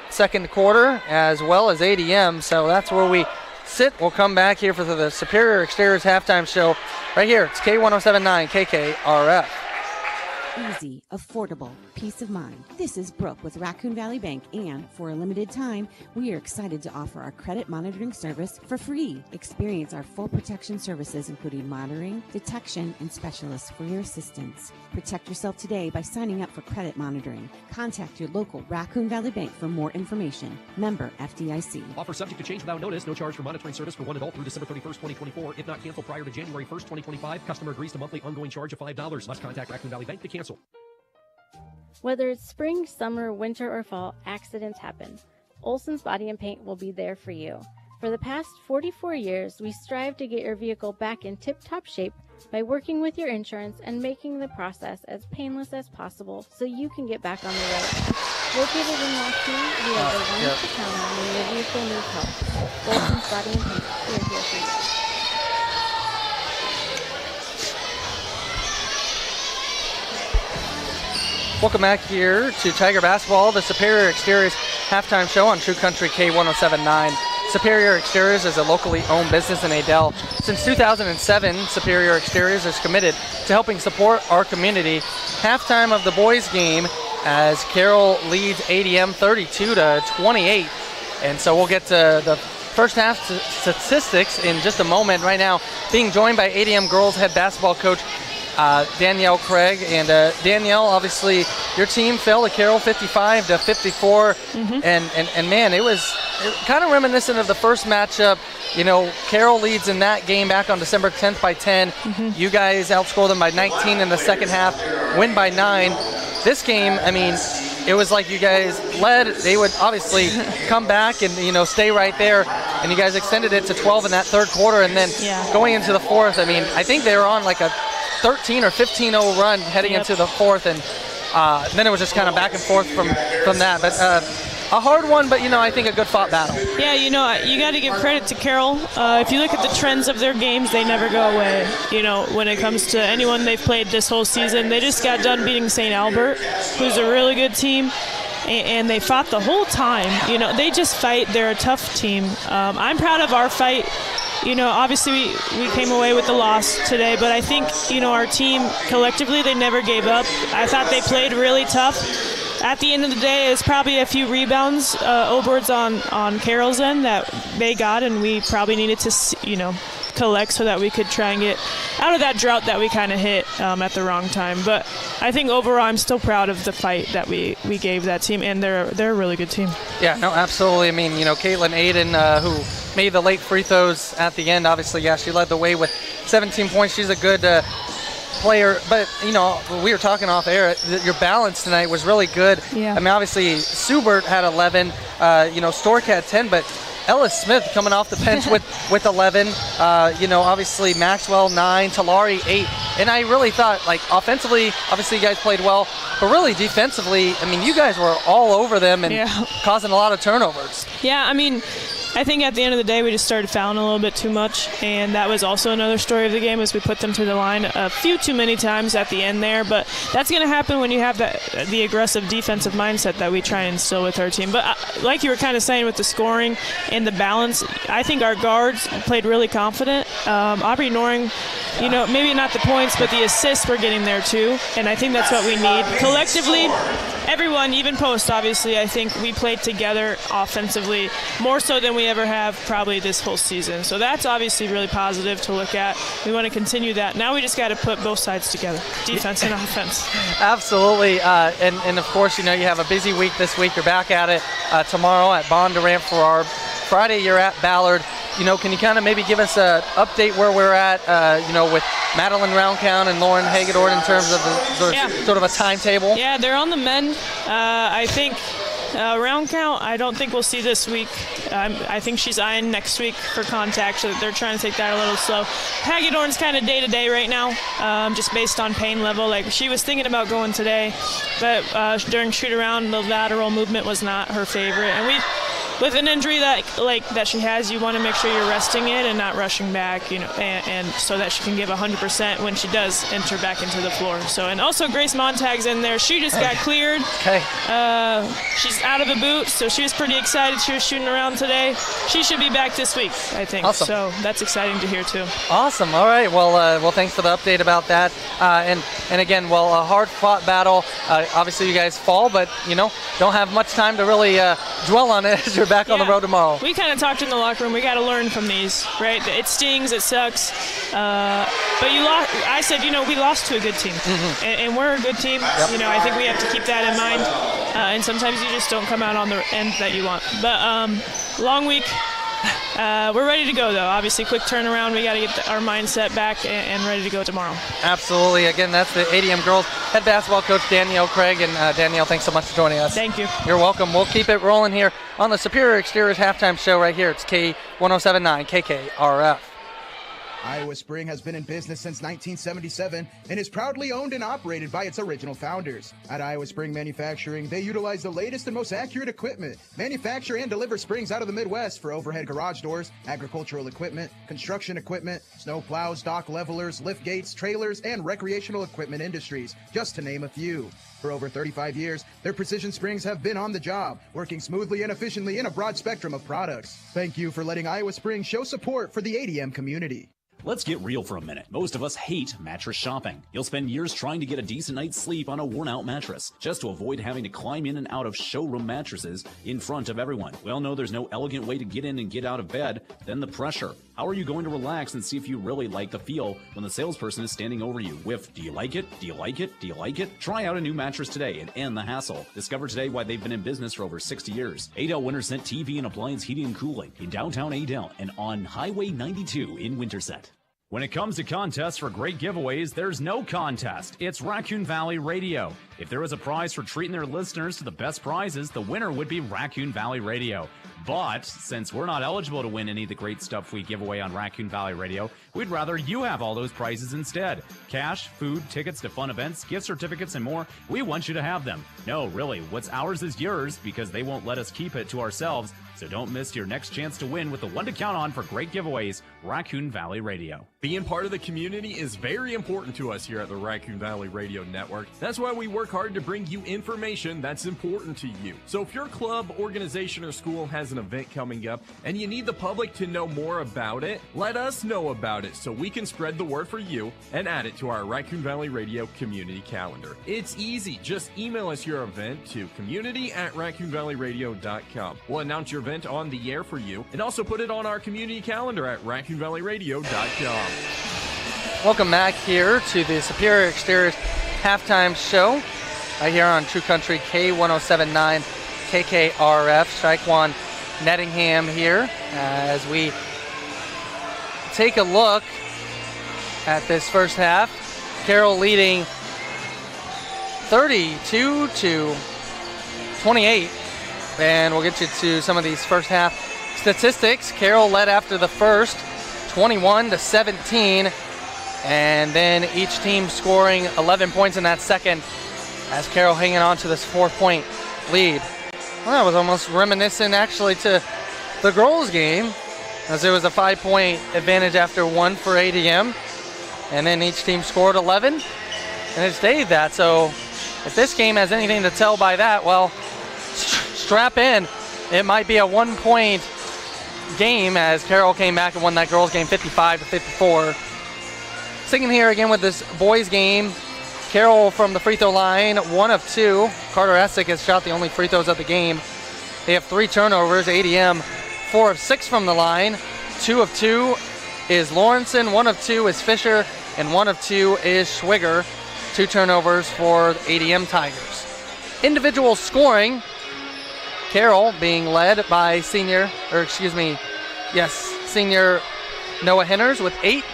second quarter, as well as ADM. So that's where we sit. We'll come back here for the Superior Exteriors halftime show right here. It's K1079 KKRF. Easy, affordable, peace of mind. This is Brooke with Raccoon Valley Bank, and for a limited time, we are excited to offer our credit monitoring service for free. Experience our full protection services, including monitoring, detection, and specialists for your assistance. Protect yourself today by signing up for credit monitoring. Contact your local Raccoon Valley Bank for more information. Member FDIC. Offer subject to change without notice. No charge for monitoring service for one adult through December 31st, 2024. If not canceled prior to January 1st, 2025, customer agrees to monthly ongoing charge of $5. Must contact Raccoon Valley Bank to cancel. Whether it's spring, summer, winter, or fall, accidents happen. Olson's Body and Paint will be there for you. For the past 44 years, we strive to get your vehicle back in tip-top shape by working with your insurance and making the process as painless as possible so you can get back on the road. Located in Washington, we are the ones to count on when your vehicle needs help. Olson's Body and Paint, we are here for you. Welcome back here to Tiger Basketball, the Superior Exteriors halftime show on True Country K1079. Superior Exteriors is a locally owned business in Adel. Since 2007, Superior Exteriors is committed to helping support our community. Halftime of the boys game as Carroll leads ADM 32-28. And so we'll get to the first half statistics in just a moment. Right now, being joined by ADM girls head basketball coach Danielle Craig. And Danielle, obviously your team fell to Carroll 55-54. And man, it was kind of reminiscent of the first matchup. You know, Carroll leads in that game back on December 10th by 10. You guys outscored them by 19 in the second half, win by 9. This game, I mean, it was like you guys led. They would obviously come back and, you know, stay right there. And you guys extended it to 12 in that third quarter. And then going into the fourth, I mean, I think they were on like a 13 or 15-0 run heading into the fourth, and then it was just kind of back and forth from that. But a hard one, but, you know, I think a good fought battle. Yeah, you know, you got to give credit to Carroll. If you look at the trends of their games, they never go away. You know, when it comes to anyone they've played this whole season, they just got done beating St. Albert, who's a really good team. And they fought the whole time. You know, they just fight. They're a tough team. I'm proud of our fight. You know, obviously we came away with the loss today, but I think, you know, our team collectively, they never gave up. I thought they played really tough. At the end of the day, it's probably a few rebounds, overboards on Carroll's end that they got, and we probably needed to, you know, collect so that we could try and get out of that drought that we kind of hit at the wrong time. But I think overall I'm still proud of the fight that we gave that team, and they're a really good team. Yeah, no, absolutely. I mean, you know, Caitlin Aiden, who made the late free throws at the end, obviously, yeah, she led the way with 17 points. She's a good player, but, you know, we were talking off air, your balance tonight was really good. Yeah. I mean, obviously Subert had 11, you know, Stork had 10, but Ellis Smith coming off the bench with 11. You know, obviously Maxwell 9, Talari 8. And I really thought, like, offensively, obviously you guys played well, but really defensively, I mean, you guys were all over them and causing a lot of turnovers. Yeah, I mean, I think at the end of the day we just started fouling a little bit too much, and that was also another story of the game as we put them through the line a few too many times at the end there. But that's going to happen when you have the aggressive defensive mindset that we try and instill with our team. But like you were kind of saying with the scoring and the balance, I think our guards played really confident. Aubrey Noring, you know, maybe not the points, but the assists were getting there too, and I think that's what we need. Collectively, everyone, even Post, obviously, I think we played together offensively more so than we ever have probably this whole season. So that's obviously really positive to look at. We want to continue that. Now we just got to put both sides together, defense and offense. Absolutely. And of course, you know, you have a busy week this week. You're back at it tomorrow at Bondurant for our Friday. You're at Ballard. You know, can you kind of maybe give us an update where we're at, you know, with Madeline Roundcount and Lauren Hagedorn in terms of the sort of a timetable? Yeah, they're on the mend. I think round count, I don't think we'll see this week. I think she's eyeing next week for contact, so they're trying to take that a little slow. Hagedorn's kind of day-to-day right now, just based on pain level. Like, she was thinking about going today, but during shoot-around, the lateral movement was not her favorite. And with an injury that she has, you want to make sure you're resting it and not rushing back, and so that she can give 100% when she does enter back into the floor. So, and also Grace Montag's in there. She just got cleared. Okay. She's out of a boot, so she was pretty excited. She was shooting around today. She should be back this week, I think. Awesome. So that's exciting to hear too. Awesome. All right. Well, thanks for the update about that. And again, a hard-fought battle. Obviously, you guys fall, but don't have much time to really dwell on it as you're back on the road tomorrow. We kind of talked in the locker room. We got to learn from these, right? It stings. It sucks. But you lost. I said, we lost to a good team, and we're a good team. Yep. I think we have to keep that in mind. And sometimes you just don't come out on the end that you want. But long week. We're ready to go, though. Obviously, quick turnaround. We got to get our mindset back and ready to go tomorrow. Absolutely. Again, that's the ADM girls head basketball coach Danielle Craig. And Danielle, thanks so much for joining us. Thank you. You're welcome. We'll keep it rolling here on the Superior Exteriors halftime show right here. It's K1079 KKRF. Iowa Spring has been in business since 1977 and is proudly owned and operated by its original founders. At Iowa Spring Manufacturing, they utilize the latest and most accurate equipment, manufacture and deliver springs out of the Midwest for overhead garage doors, agricultural equipment, construction equipment, snow plows, dock levelers, lift gates, trailers, and recreational equipment industries, just to name a few. For over 35 years, their precision springs have been on the job, working smoothly and efficiently in a broad spectrum of products. Thank you for letting Iowa Spring show support for the ADM community. Let's get real for a minute. Most of us hate mattress shopping. You'll spend years trying to get a decent night's sleep on a worn-out mattress, just to avoid having to climb in and out of showroom mattresses in front of everyone. We all know there's no elegant way to get in and get out of bed than the pressure. How are you going to relax and see if you really like the feel when the salesperson is standing over you with, "Do you like it? Do you like it? Do you like it?" Try out a new mattress today and end the hassle. Discover today why they've been in business for over 60 years. Adel Winterset TV and Appliance Heating and Cooling in downtown Adel and on Highway 92 in Winterset. When it comes to contests for great giveaways, there's no contest. It's Raccoon Valley Radio. If there was a prize for treating their listeners to the best prizes, the winner would be Raccoon Valley Radio. But since we're not eligible to win any of the great stuff we give away on Raccoon Valley Radio, we'd rather you have all those prizes instead. Cash, food, tickets to fun events, gift certificates, and more. We want you to have them. No, really, what's ours is yours because they won't let us keep it to ourselves. So don't miss your next chance to win with the one to count on for great giveaways, Raccoon Valley Radio. Being part of the community is very important to us here at the Raccoon Valley Radio Network. That's why we work hard to bring you information that's important to you. So if your club, organization, or school has an event coming up and you need the public to know more about it, let us know about it so we can spread the word for you and add it to our Raccoon Valley Radio community calendar. It's easy. Just email us your event to community@raccoonvalleyradio.com. We'll announce your event on the air for you and also put it on our community calendar at raccoonvalleyradio.com. Welcome back here to the Superior Exteriors halftime show right here on True Country K1079 KKRF. Strike one Nettingham here as we take a look at this first half. Carroll leading 32-28, and we'll get you to some of these first half statistics. Carroll led after the first 21-17, and then each team scoring 11 points in that second as Carroll hanging on to this 4-point lead. Well, that was almost reminiscent actually to the girls game, as it was a 5-point advantage after one for ADM, and then each team scored 11 and it stayed that. So if this game has anything to tell by that, well, strap in. It might be a 1-point game as Carroll came back and won that girls game 55-54. Sticking here again with this boys game, Carroll from the free throw line, 1 of 2. Carter Essick has shot the only free throws of the game. They have 3 turnovers. ADM 4 of 6 from the line. 2 of 2 is Lawrenson, 1 of 2 is Fisher, and 1 of 2 is Schwiger. 2 turnovers for the ADM Tigers. Individual scoring, Carroll being led by senior Noah Henners with 8.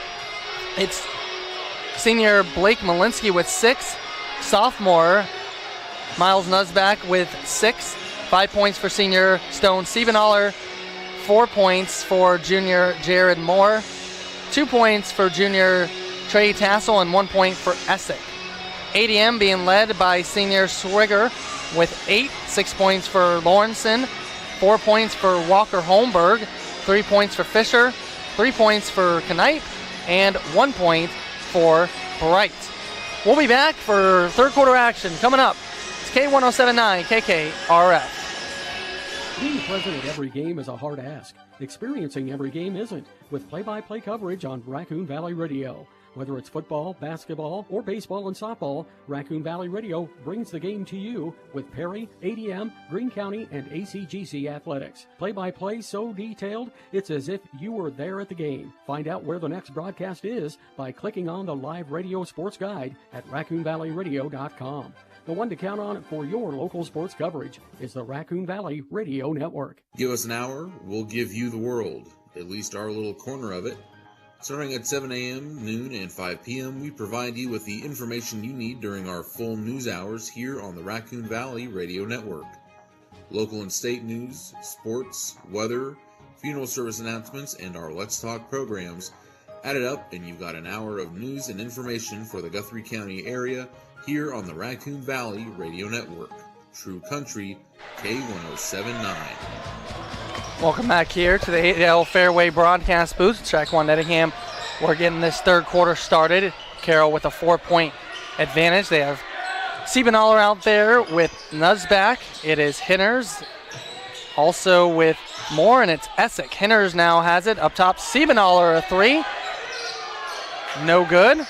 It's senior Blake Malinsky with 6. Sophomore Miles Nuzback with 6. 5 points for senior Stone Siebenaller. 4 points for junior Jared Moore. 2 points for junior Trey Tassel and 1 point for Essick. ADM being led by senior Schwiger with 8. 6 points for Lawrenson. 4 points for Walker Holmberg, 3 points for Fisher, 3 points for Knipe, and 1 point for Bright. We'll be back for third quarter action coming up. It's K1079 KKRF. Being present at every game is a hard ask. Experiencing every game isn't, with play-by-play coverage on Raccoon Valley Radio. Whether it's football, basketball, or baseball and softball, Raccoon Valley Radio brings the game to you with Perry, ADM, Greene County, and ACGC athletics. Play-by-play so detailed, it's as if you were there at the game. Find out where the next broadcast is by clicking on the live radio sports guide at RaccoonValleyRadio.com. The one to count on for your local sports coverage is the Raccoon Valley Radio Network. Give us an hour, we'll give you the world, at least our little corner of it. Starting at 7 a.m., noon, and 5 p.m., we provide you with the information you need during our full news hours here on the Raccoon Valley Radio Network. Local and state news, sports, weather, funeral service announcements, and our Let's Talk programs. Add it up, and you've got an hour of news and information for the Guthrie County area here on the Raccoon Valley Radio Network. True Country, K1079. Welcome back here to the 8L Fairway broadcast booth. Track 1 Nottingham. We're getting this third quarter started. Carroll with a 4-point advantage. They have Siebenaller out there with Nuzback. It is Hinners also with Moore, and it's Essick. Hinners now has it up top. Siebenaller a 3. No good.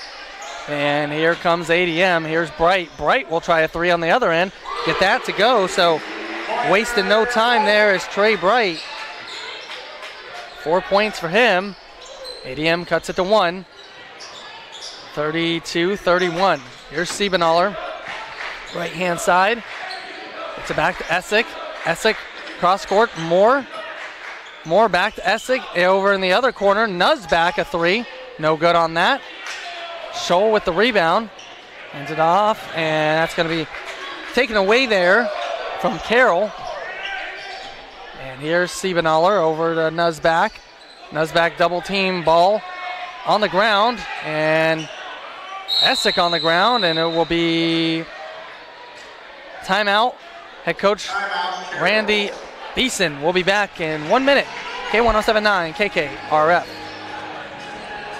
And here comes ADM. Here's Bright. Bright will try a 3 on the other end. Get that to go. So wasting no time there is Trey Bright. 4 points for him. ADM cuts it to 1. 32-31. Here's Siebenaller. Right hand side. It's it back to Essick. Essick cross court. Moore. Moore back to Essick. Over in the other corner. Nuzback a 3. No good on that. Scholl with the rebound. Hands it off. And that's going to be taken away there from Carroll. And here's Siebenaller over to Nuzback. Nuzback double team ball on the ground. And Essick on the ground. And it will be timeout. Head coach Randy Beeson will be back in 1 minute. K1079 KKRF.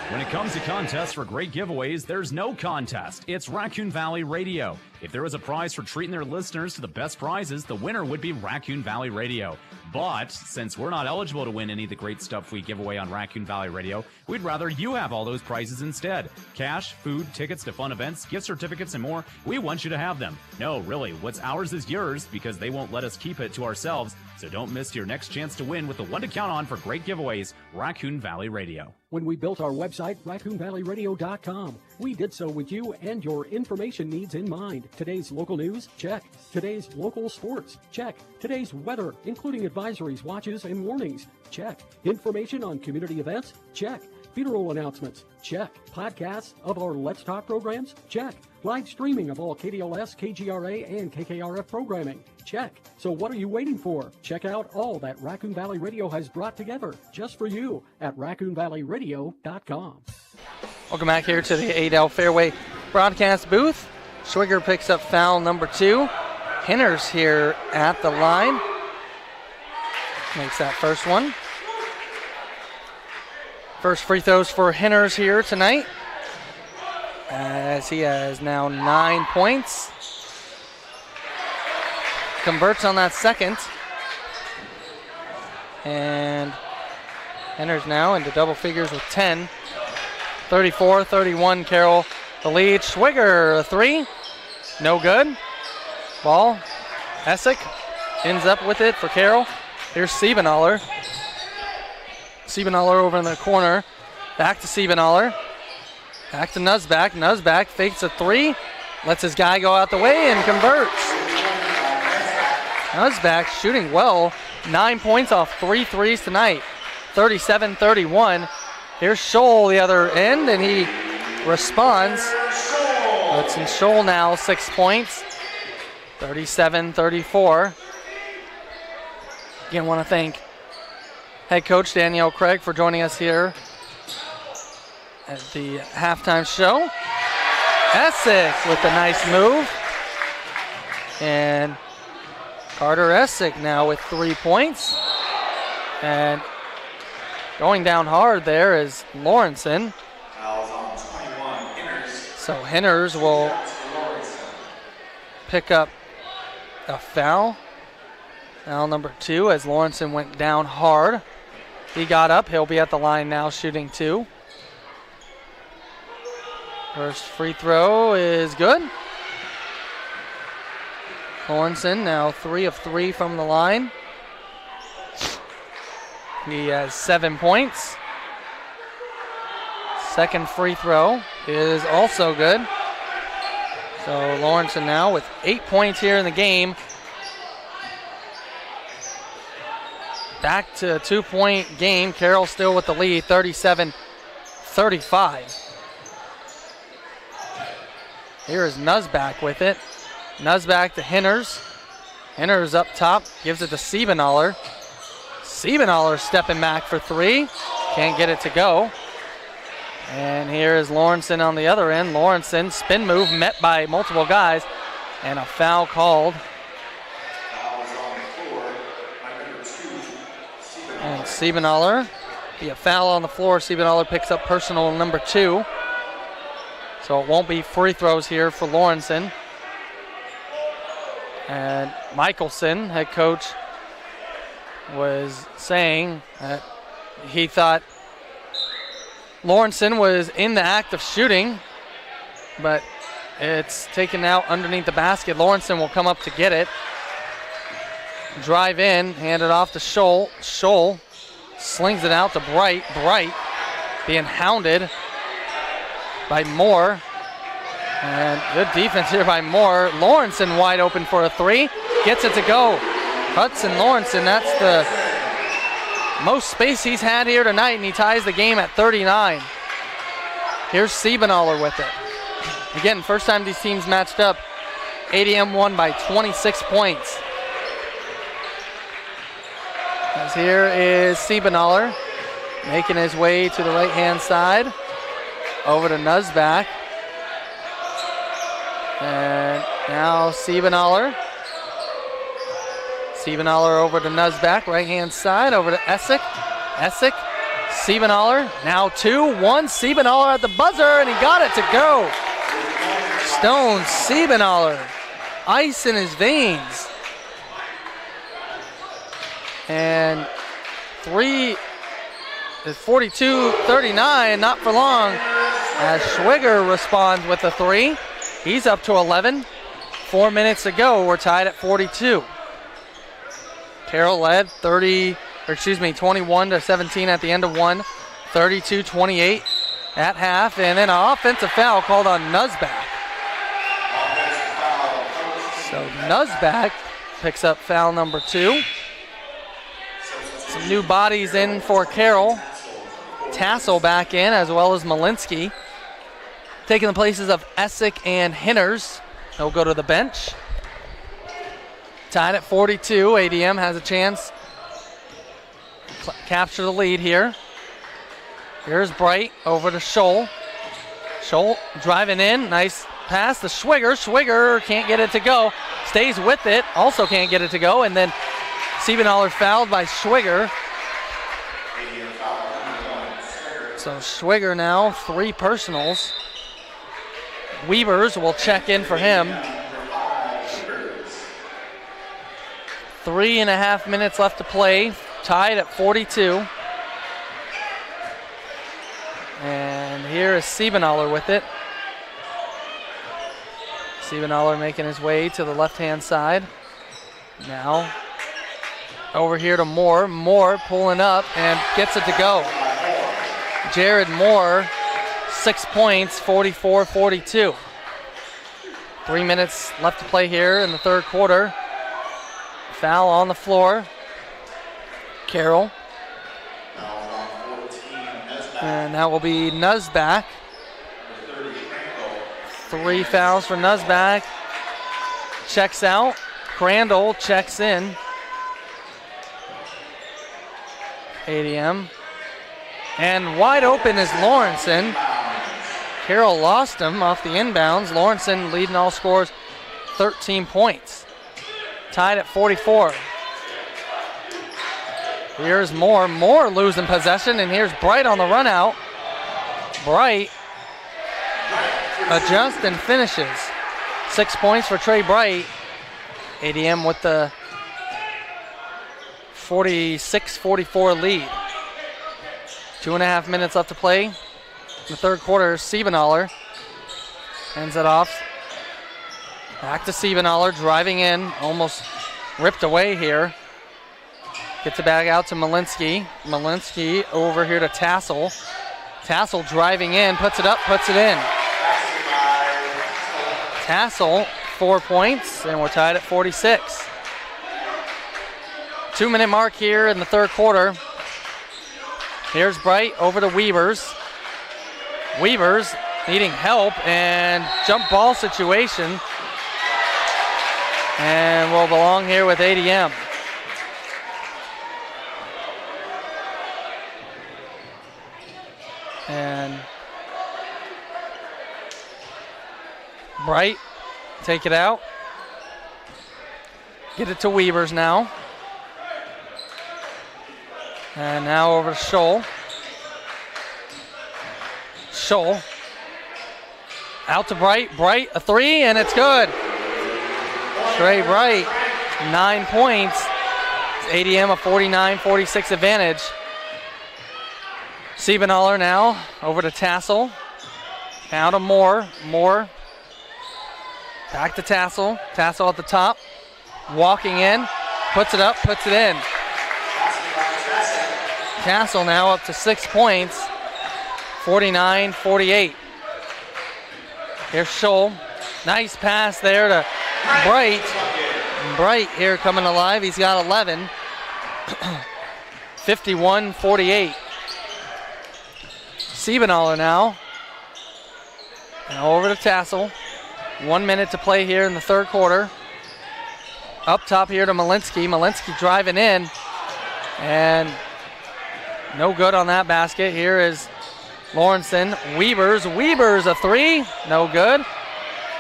When it comes to contests for great giveaways, there's no contest. It's Raccoon Valley Radio. If there was a prize for treating their listeners to the best prizes, the winner would be Raccoon Valley Radio. But since we're not eligible to win any of the great stuff we give away on Raccoon Valley Radio, we'd rather you have all those prizes instead. Cash, food, tickets to fun events, gift certificates, and more. We want you to have them. No, really, what's ours is yours because they won't let us keep it to ourselves. So don't miss your next chance to win with the one to count on for great giveaways, Raccoon Valley Radio. When we built our website, RaccoonValleyRadio.com, we did so with you and your information needs in mind. Today's local news? Check. Today's local sports? Check. Today's weather, including advisories, watches, and warnings? Check. Information on community events? Check. Funeral announcements? Check. Podcasts of our Let's Talk programs? Check. Live streaming of all KDLS, KGRA, and KKRF programming? Check. So what are you waiting for? Check out all that Raccoon Valley Radio has brought together just for you at RaccoonValleyRadio.com. Welcome back here to the 8L Fairway broadcast booth. Schwiger picks up foul number 2. Hinners here at the line. Makes that first one. First free throws for Hinners here tonight, as he has now 9 points. Converts on that second. And Hinners now into double figures with 10. 34-31, Carroll the lead. Schwiger, a 3. No good. Ball. Essick ends up with it for Carroll. Here's Siebenaller. Siebenaller over in the corner. Back to Siebenaller. Back to Nuzback. Nuzback fakes a 3. Lets his guy go out the way and converts. Nuzback shooting well. 9 points off 3 threes tonight. 37-31. Here's Scholl the other end, and he responds. It's in Scholl now, 6 points. 37-34. Again, want to thank head coach Danielle Craig for joining us here at the halftime show. Essick with a nice move. And Carter Essick now with 3 points. And going down hard there is Lawrenson. So Henners will pick up a foul. Foul number 2 as Lawrenson went down hard. He got up. He'll be at the line now shooting 2. First free throw is good. Lawrenson now 3 of 3 from the line. He has 7 points. Second free throw is also good. So Lawrenson now with 8 points here in the game. Back to a 2-point game. Carroll still with the lead, 37-35. Here is Nuzback with it. Nuzback to Henners. Henners up top, gives it to Siebenaller. Siebenaller stepping back for 3. Can't get it to go. And here is Lawrenson on the other end. Lawrenson, spin move, met by multiple guys, and a foul called. And Siebenaller, be a foul on the floor. Siebenaller picks up personal number 2. So it won't be free throws here for Lawrenson. And Michelson, head coach, was saying that he thought Lawrenson was in the act of shooting, but it's taken out underneath the basket. Lawrenson will come up to get it. Drive in, hand it off to Scholl. Scholl slings it out to Bright. Bright being hounded by Moore. And good defense here by Moore. Lawrenson wide open for a 3. Gets it to go. Hudson Lawrenson, that's the most space he's had here tonight, and he ties the game at 39. Here's Siebenaller with it. Again, first time these teams matched up. ADM won by 26 points. As here is Siebenaller making his way to the right-hand side. Over to Nuzback. And now Siebenaller. Siebenaller over to Nuzback, right-hand side, over to Essick. Essick, Siebenaller, now 2-1. Siebenaller at the buzzer, and he got it to go. Stone Siebenaller, ice in his veins. And 3 is 42-39, not for long, as Schwiger responds with a 3. He's up to 11. 4 minutes to go, we're tied at 42. Carroll led 21-17 at the end of 1, 32-28 at half, and then an offensive foul called on Nuzback. So Nuzback picks up foul number 2. Some new bodies in for Carroll. Tassel back in, as well as Malinsky. Taking the places of Essick and Henners. They'll go to the bench. Tied at 42. ADM has a chance to capture the lead here. Here's Bright over to Scholl. Scholl driving in. Nice pass to Schwiger. Schwiger can't get it to go. Stays with it. Also can't get it to go. And then Siebenaller fouled by Schwiger. So Schwiger now 3 personals. Weavers will check in for him. 3.5 minutes left to play. Tied at 42. And here is Siebenaller with it. Siebenaller making his way to the left-hand side. Now over here to Moore. Moore pulling up and gets it to go. Jared Moore, 6 points, 44-42. 3 minutes left to play here in the third quarter. Foul on the floor. Carroll. And that will be Nuzback. 3 fouls for Nuzback. Checks out. Crandall checks in. ADM. And wide open is Lawrenson. Carroll lost him off the inbounds. Lawrenson leading all scores, 13 points. tied at 44. Here's Moore. Moore losing possession, and here's Bright on the run out. Bright adjusts and finishes. 6 points for Trey Bright. ADM with the 46-44 lead. 2.5 minutes left to play. In the third quarter, Siebenaller ends it off. Back to Siebenaller, driving in, almost ripped away here. Gets it back out to Malinsky. Malinsky over here to Tassel. Tassel driving in, puts it up, puts it in. Tassel, 4 points, and we're tied at 46. 2-minute mark here in the third quarter. Here's Bright over to Weavers. Weavers needing help, and jump ball situation. And will belong here with ADM. And Bright, take it out. Get it to Weavers now. And now over to Scholl. Scholl. Out to Bright. Bright, a three, and it's good. Trey Bright, 9 points. It's ADM a 49-46 advantage. Siebenaller now over to Tassel. Now to Moore. Moore. Back to Tassel. Tassel at the top. Walking in. Puts it up, puts it in. Tassel now up to 6 points. 49-48. Here's Scholl. Nice pass there to Bright. Bright here coming alive. He's got 11. 51-48. Siebenaller now. And over to Tassel. 1 minute to play here in the third quarter. Up top here to Malinsky. Malinsky driving in. And no good on that basket. Here is Lawrenson. Weavers. Weavers a three. No good.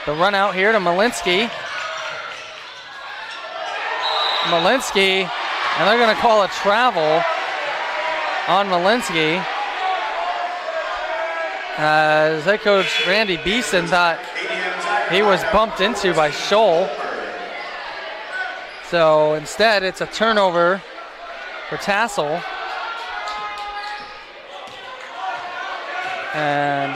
The run out here to Malinsky. Malinsky. And they're going to call a travel on Malinsky. As head coach Randy Beeson thought he was bumped into by Scholl. So instead, it's a turnover for Tassel. And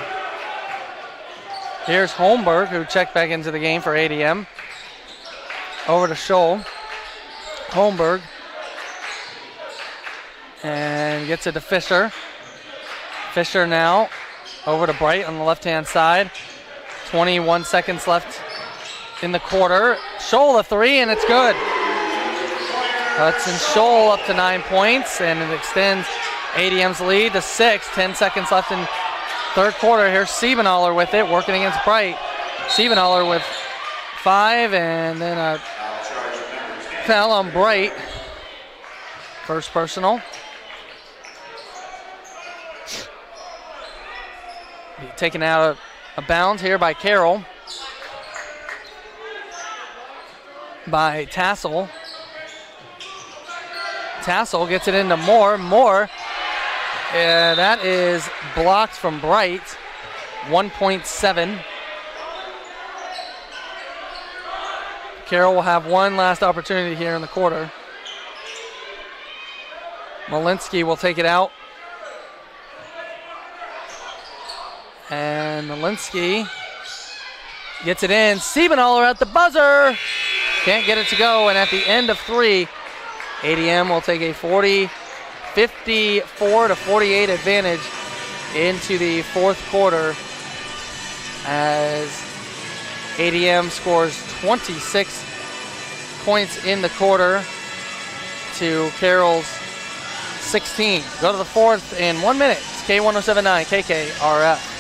here's Holmberg, who checked back into the game for ADM. Over to Scholl. Holmberg. And gets it to Fisher. Fisher now over to Bright on the left-hand side. 21 seconds left in the quarter. Scholl a three, and it's good. Hudson Scholl up to 9 points, and it extends ADM's lead to 6. 10 seconds left in third quarter. Here's Siebenaller with it, working against Bright. Siebenaller with 5, and then a foul on Bright. First personal. Taken out of bounds here by Carroll. By Tassel. Tassel gets it into Moore. Moore. That is blocked from Bright. 1.7. Carroll will have one last opportunity here in the quarter. Malinsky will take it out. And Malinsky gets it in. Siebenaller at the buzzer. Can't get it to go. And at the end of 3, ADM will take a 54-48 advantage into the fourth quarter as ADM scores 26 points in the quarter to Carroll's 16. Go to the fourth in 1 minute. It's K1079 KKRF.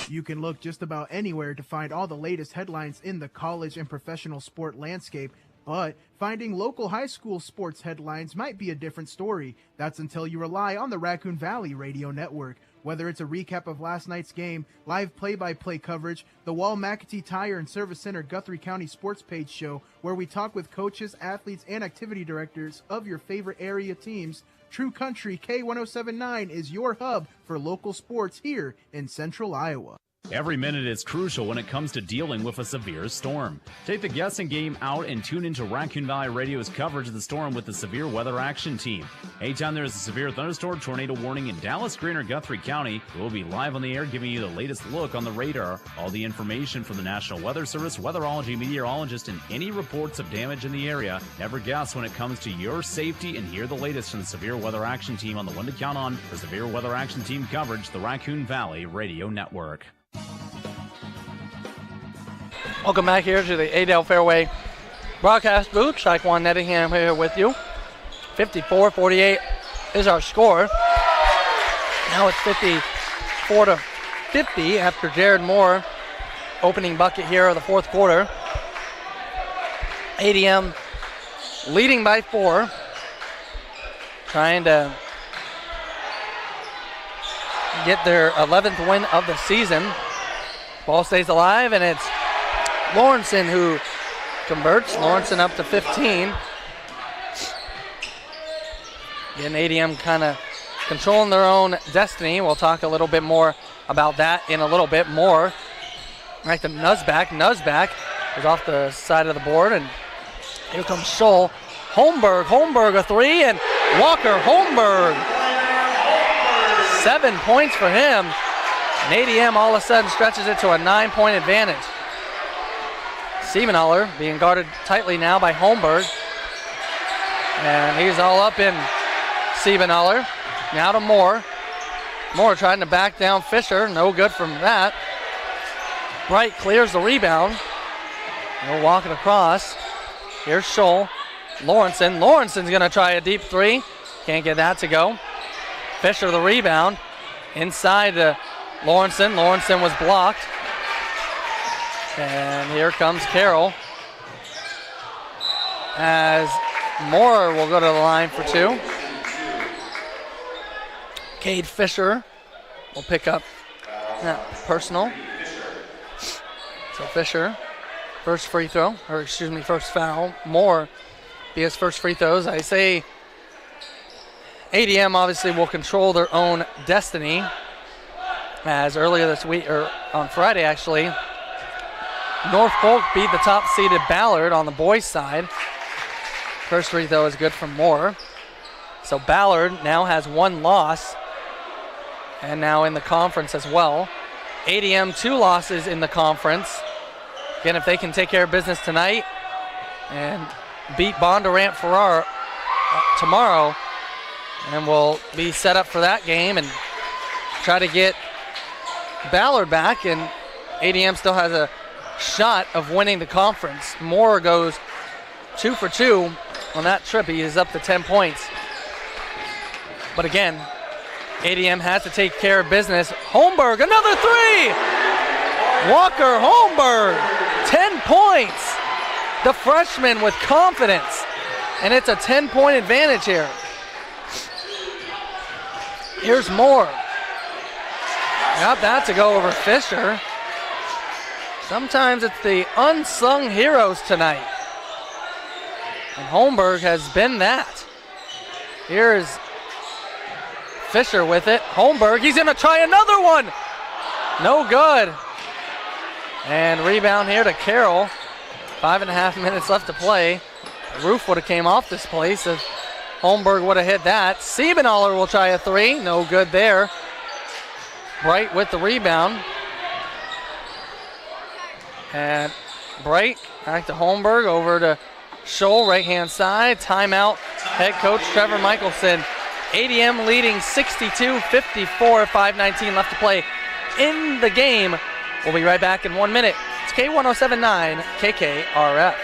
You can look just about anywhere to find all the latest headlines in the college and professional sport landscape, but finding local high school sports headlines might be a different story. That's until you rely on the Raccoon Valley Radio Network. Whether it's a recap of last night's game, live play-by-play coverage, the Wall McAtee Tire and Service Center Guthrie County Sports Page show, where we talk with coaches, athletes, and activity directors of your favorite area teams, True Country K1079 is your hub for local sports here in Central Iowa. Every minute is crucial when it comes to dealing with a severe storm. Take the guessing game out and tune into Raccoon Valley Radio's coverage of the storm with the Severe Weather Action Team. Anytime there is a severe thunderstorm tornado warning in Dallas, Greene, or Guthrie County, we'll be live on the air giving you the latest look on the radar, all the information from the National Weather Service, weatherology, meteorologist, and any reports of damage in the area. Never guess when it comes to your safety, and hear the latest from the Severe Weather Action Team on the one to count on for Severe Weather Action Team coverage, the Raccoon Valley Radio Network. Welcome back here to the Adel Fairway broadcast booth. Shaquan Nettingham here with you. 54-48 is our score. Now it's 54-50 after Jared Moore opening bucket here of the fourth quarter. ADM leading by 4. Trying to get their 11th win of the season. Ball stays alive, and it's Lawrenson who converts. Lawrenson up to 15. Again, ADM kind of controlling their own destiny. We'll talk a little bit more about that in a little bit more. Right to Nuzback. Nuzback is off the side of the board, and here comes Scholl. Holmberg a 3, and Walker Holmberg. 7 points for him. And ADM all of a sudden stretches it to a 9-point advantage. Siebenaller being guarded tightly now by Holmberg. And he's all up in Siebenaller. Now to Moore. Moore trying to back down Fisher. No good from that. Bright clears the rebound. They'll walk it across. Here's Scholl. Lawrenson. Lawrenson's going to try a deep 3. Can't get that to go. Fisher the rebound. Inside to Lawrenson. Lawrenson was blocked. And here comes Carroll. As Moore will go to the line for 2. Cade Fisher will pick up personal. So Fisher, first free throw, or excuse me, first foul. Moore be his first free throws. I say ADM obviously will control their own destiny, as earlier this week, or on Friday actually, North Polk beat the top-seeded Ballard on the boys' side. First free throw is good from Moore. So Ballard now has 1 loss, and now in the conference as well. ADM 2 losses in the conference. Again, if they can take care of business tonight and beat Bondurant Farrar tomorrow, and we'll be set up for that game and try to get Ballard back, and ADM still has a shot of winning the conference. Moore goes 2 for 2 on that trip. He is up to 10 points. But again, ADM has to take care of business. Holmberg, another 3! Walker Holmberg, 10 points. The freshman with confidence. And it's a 10-point advantage here. Here's Moore. Got that to go over Fisher. Sometimes it's the unsung heroes tonight. And Holmberg has been that. Here's Fisher with it. Holmberg, he's going to try another one. No good. And rebound here to Carroll. 5.5 minutes left to play. The roof would have came off this place if Holmberg would have hit that. Siebenaller will try a 3. No good there. Bright with the rebound. And Bright back to Holmberg, over to Scholl, right-hand side. Timeout, head coach Trevor Michelson. ADM leading 62-54, 5:19 left to play in the game. We'll be right back in 1 minute. It's K1079 KKRF.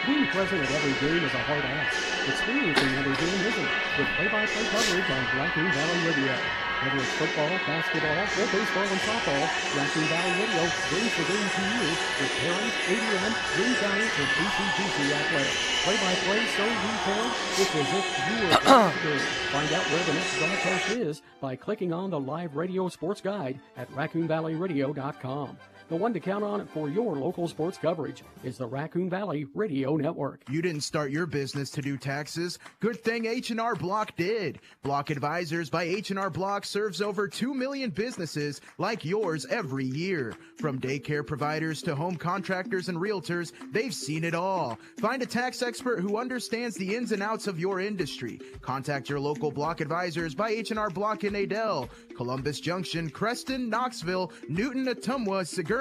Being present at every game is a hard ask. Experiencing every game isn't. With play-by-play coverage on Raccoon Valley Radio. Whether it's football, basketball, or baseball and softball, Raccoon Valley Radio brings the game to you with parents, ADM, Green County, and ACGC athletics. Play-by-play so detailed, it's as if you were at the game. Find out where the next broadcast is by clicking on the live radio sports guide at RaccoonValleyRadio.com. The one to count on for your local sports coverage is the Raccoon Valley Radio Network. You didn't start your business to do taxes. Good thing H&R Block did. Block Advisors by H&R Block serves over 2 million businesses like yours every year. From daycare providers to home contractors and realtors, they've seen it all. Find a tax expert who understands the ins and outs of your industry. Contact your local Block Advisors by H&R Block in Adel, Columbus Junction, Creston, Knoxville, Newton, Ottumwa, Sigourney,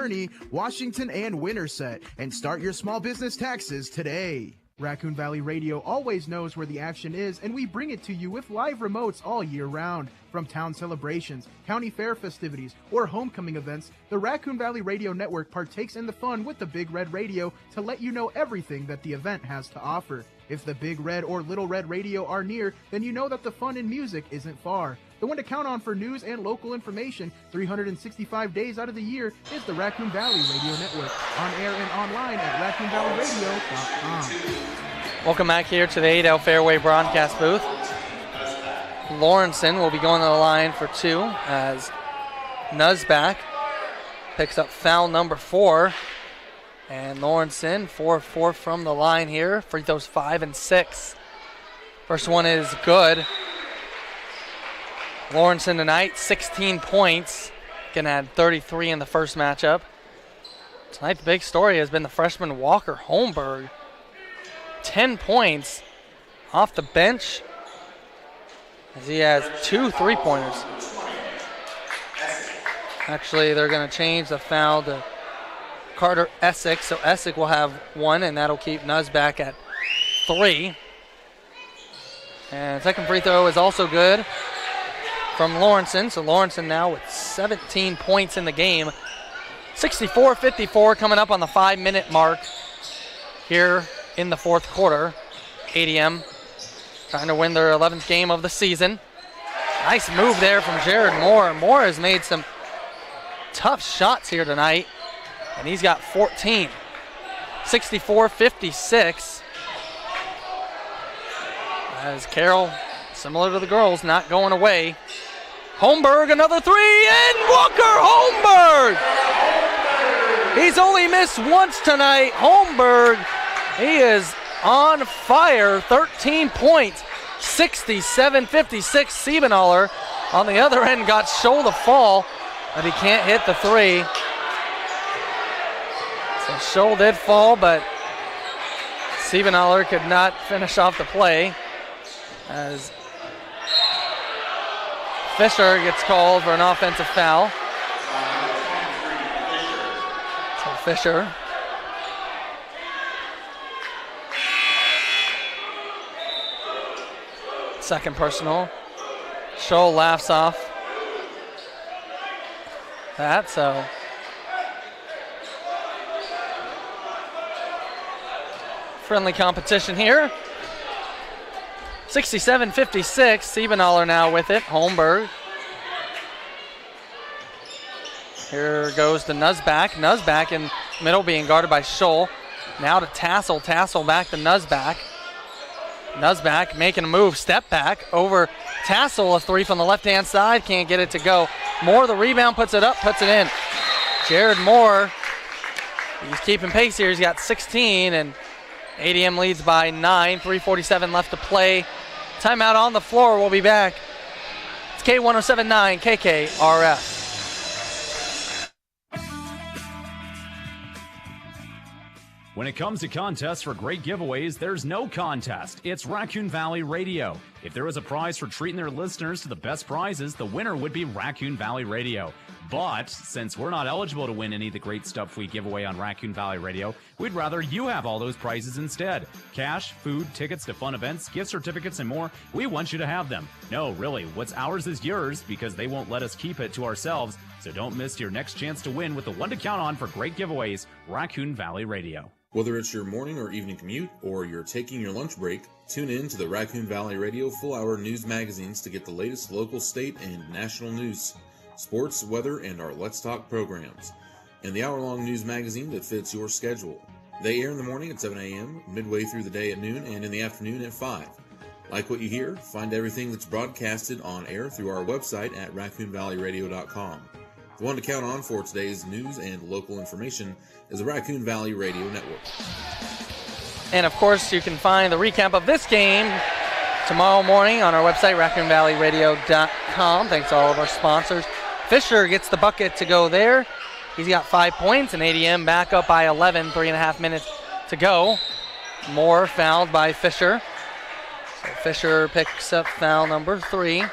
Washington, and Winterset, and start your small business taxes today. Raccoon Valley Radio always knows where the action is, and we bring it to you with live remotes all year round. From town celebrations, county fair festivities, or homecoming events, the Raccoon Valley Radio Network partakes in the fun with the Big Red Radio to let you know everything that the event has to offer. If the Big Red or Little Red Radio are near, then you know that the fun in music isn't far. The one to count on for news and local information 365 days out of the year is the Raccoon Valley Radio Network, on air and online at RaccoonValleyRadio.com. Welcome back here to the Adel Fairway broadcast booth. Lawrenson will be going to the line for two as Nuzback picks up foul number 4. And Lawrenson 4-4 from the line here. Free throws 5 and 6. First one is good. Lawrenson tonight, 16 points. Gonna add 33 in the first matchup. Tonight the big story has been the freshman Walker Holmberg. 10 points off the bench as he has 2 3-pointers. Actually, they're gonna change the foul to Carter Essick, so Essick will have 1, and that'll keep Nuzback at 3. And second free throw is also good from Lawrenson. So Lawrenson now with 17 points in the game. 64-54 coming up on the 5-minute mark here in the fourth quarter. ADM trying to win their 11th game of the season. Nice move there from Jared Moore. Moore has made some tough shots here tonight, and he's got 14. 64-56. As Carroll, similar to the girls, not going away. Holmberg, another 3, and Walker Holmberg! He's only missed once tonight. Holmberg, he is on fire. 13 points, 67-56. Siebenaller on the other end got shoulder fall, but he can't hit the 3. So Scholl did fall, but Siebenaller could not finish off the play as Fisher gets called for an offensive foul. So Fisher. Second personal. Scholl laughs off that, so friendly competition here. 67-56, Siebenaller now with it. Holmberg. Here goes to Nuzback. Nuzback in middle being guarded by Scholl. Now to Tassel. Tassel back to Nuzback. Nuzback making a move. Step back over Tassel. A 3 from the left-hand side. Can't get it to go. Moore, the rebound, puts it up, puts it in. Jared Moore, he's keeping pace here. He's got 16, and ADM leads by 9. 3:47 left to play. Timeout on the floor. We'll be back. It's K107.9 KKRF. When it comes to contests for great giveaways, there's no contest. It's Raccoon Valley Radio. If there was a prize for treating their listeners to the best prizes, the winner would be Raccoon Valley Radio. But since we're not eligible to win any of the great stuff we give away on Raccoon Valley Radio, we'd rather you have all those prizes instead. Cash, food, tickets to fun events, gift certificates, and more. We want you to have them. No, really, what's ours is yours because they won't let us keep it to ourselves. So don't miss your next chance to win with the one to count on for great giveaways, Raccoon Valley Radio. Whether it's your morning or evening commute, or you're taking your lunch break, tune in to the Raccoon Valley Radio full-hour news magazines to get the latest local, state, and national news, sports, weather, and our Let's Talk programs, and the hour-long news magazine that fits your schedule. They air in the morning at 7 a.m., midway through the day at noon, and in the afternoon at 5. Like what you hear? Find everything that's broadcasted on air through our website at raccoonvalleyradio.com. The one to count on for today's news and local information is the Raccoon Valley Radio Network. And of course, you can find the recap of this game tomorrow morning on our website, raccoonvalleyradio.com. Thanks to all of our sponsors. Fisher gets the bucket to go there. He's got 5 points, and ADM back up by 11, 3.5 minutes to go. Moore fouled by Fisher. So Fisher picks up foul number 3.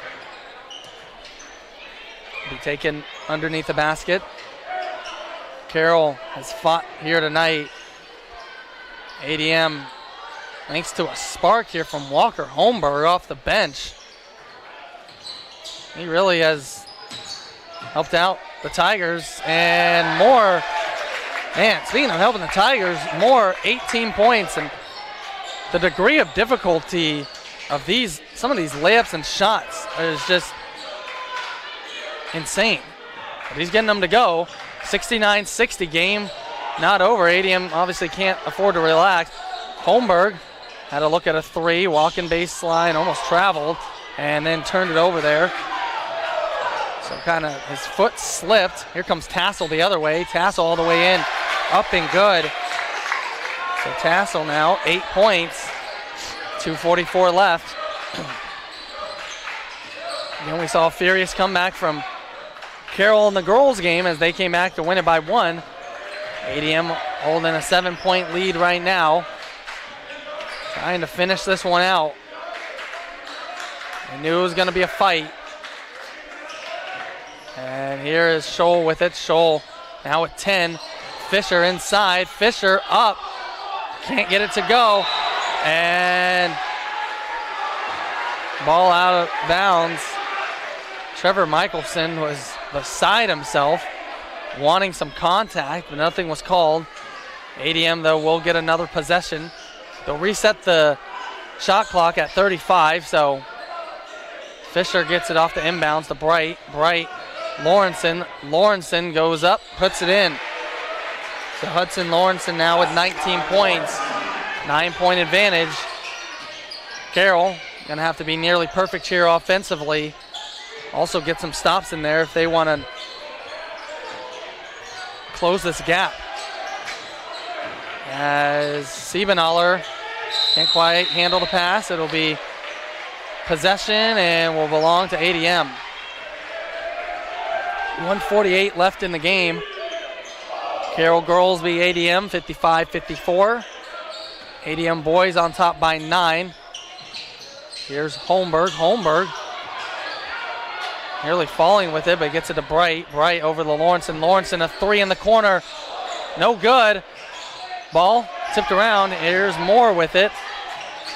Be taken underneath the basket. Carroll has fought here tonight. ADM, thanks to a spark here from Walker Holmberg off the bench. He really has helped out the Tigers. And Moore, man, speaking of helping the Tigers, Moore 18 points. And the degree of difficulty of some of these layups and shots is just insane. But he's getting them to go. 69-60 game, not over. ADM obviously can't afford to relax. Holmberg had a look at a 3, walking baseline, almost traveled, and then turned it over there. So kind of his foot slipped. Here comes Tassel the other way. Tassel all the way in, up and good. So Tassel now 8 points, 2:44 left. Then we saw a furious comeback from Carroll in the girls' game as they came back to win it by 1. ADM holding a 7-point lead right now. Trying to finish this one out. I knew it was going to be a fight. And here is Scholl with it. Scholl now with 10. Fisher inside. Fisher up. Can't get it to go. And ball out of bounds. Trevor Michelson was beside himself, wanting some contact, but nothing was called. ADM, though, will get another possession. They'll reset the shot clock at 35, so Fisher gets it off the inbounds to Bright. Bright, Lawrenson goes up, puts it in. So Hudson Lawrenson now with 19 points, 9-point advantage. Carroll gonna have to be nearly perfect here offensively. Also get some stops in there if they want to close this gap. As Siebenaller can't quite handle the pass, it'll be possession and will belong to ADM. 1:48 left in the game. Carroll girls beat ADM 55-54. ADM boys on top by 9. Here's Holmberg. Holmberg nearly falling with it, but gets it to Bright. Bright over to Lawrenson. Lawrenson, a 3 in the corner. No good. Ball tipped around. Here's Moore with it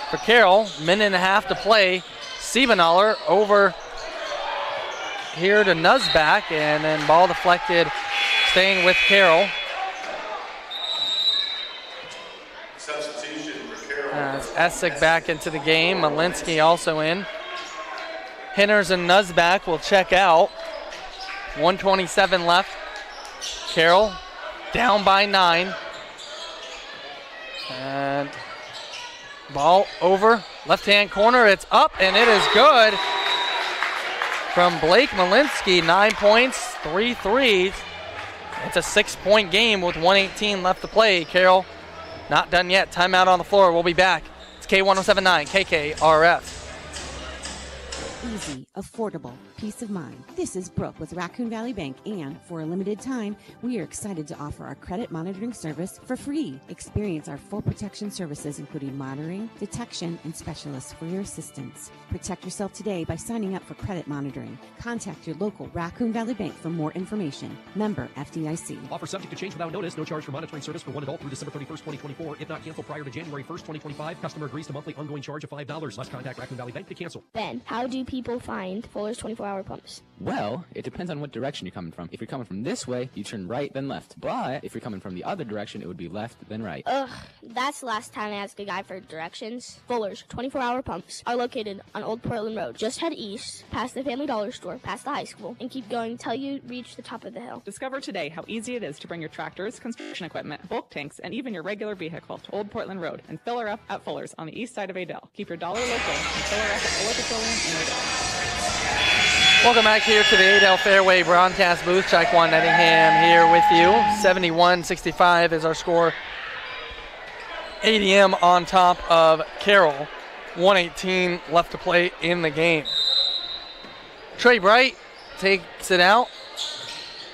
for Carroll. Minute and a half to play. Siebenaller over here to Nuzback, and then ball deflected, staying with Carroll. Substitution for Carroll. Essick back into the game. Malinsky also in. Hinners and Nuzback will check out. 1:27 left. Carroll down by 9. And ball over. Left-hand corner. It's up, and it is good. From Blake Malinsky, 9 points, 3 threes. It's a 6-point game with 1:18 left to play. Carroll not done yet. Timeout on the floor. We'll be back. It's K1079, KKRF. Easy, affordable, peace of mind. This is Brooke with Raccoon Valley Bank, and for a limited time, we are excited to offer our credit monitoring service for free. Experience our full protection services, including monitoring, detection, and specialists for your assistance. Protect yourself today by signing up for credit monitoring. Contact your local Raccoon Valley Bank for more information. Member FDIC. Offer subject to change without notice. No charge for monitoring service for one adult through December 31st, 2024. If not canceled prior to January 1st, 2025, customer agrees to monthly ongoing charge of $5. Must contact Raccoon Valley Bank to cancel. Ben, how do people find Fuller's 24-hour pumps? Well, it depends on what direction you're coming from. If you're coming from this way, you turn right, then left. But if you're coming from the other direction, it would be left, then right. Ugh, that's the last time I asked a guy for directions. Fuller's 24-hour pumps are located on Old Portland Road. Just head east, past the Family Dollar store, past the high school, and keep going till you reach the top of the hill. Discover today how easy it is to bring your tractors, construction equipment, bulk tanks, and even your regular vehicle to Old Portland Road and fill her up at Fuller's on the east side of Adel. Keep your dollar local and fill her up at Fuller Petroleum in Adel. Welcome back here to the Adel Fairway broadcast booth. Shaquan Nettingham here with you. 71-65 is our score. ADM on top of Carroll. 1:18 left to play in the game. Trey Bright takes it out,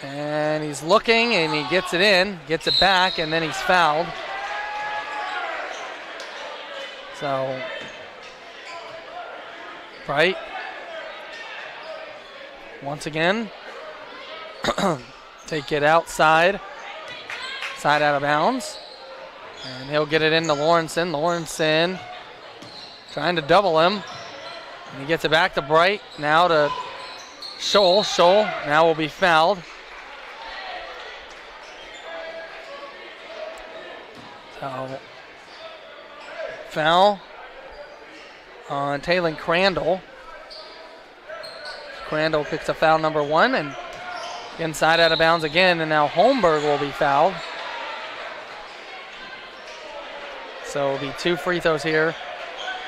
and he's looking, and he gets it in, gets it back, and then he's fouled. So, Bright, once again, take it outside, side out of bounds, and he'll get it into Lawrenson. Lawrenson trying to double him, and he gets it back to Bright, now to Scholl. Scholl now will be fouled. So, foul on Taylon Crandall. Crandall picks up foul number 1 and inside out of bounds again, and now Holmberg will be fouled. So it'll be 2 free throws here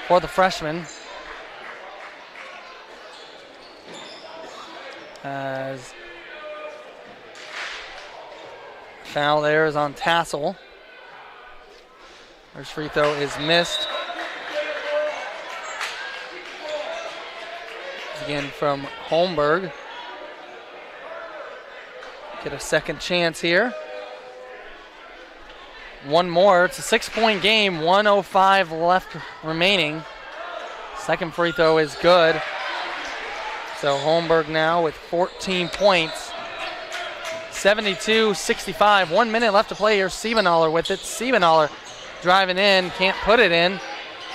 for the freshman. As foul there is on Tassel. First free throw is missed. Again from Holmberg. Get a second chance here. One more. It's a 6-point game. 1:05 left remaining. Second free throw is good. So Holmberg now with 14 points. 72-65. 1 minute left to play here. Siebenaller with it. Siebenaller driving in. Can't put it in.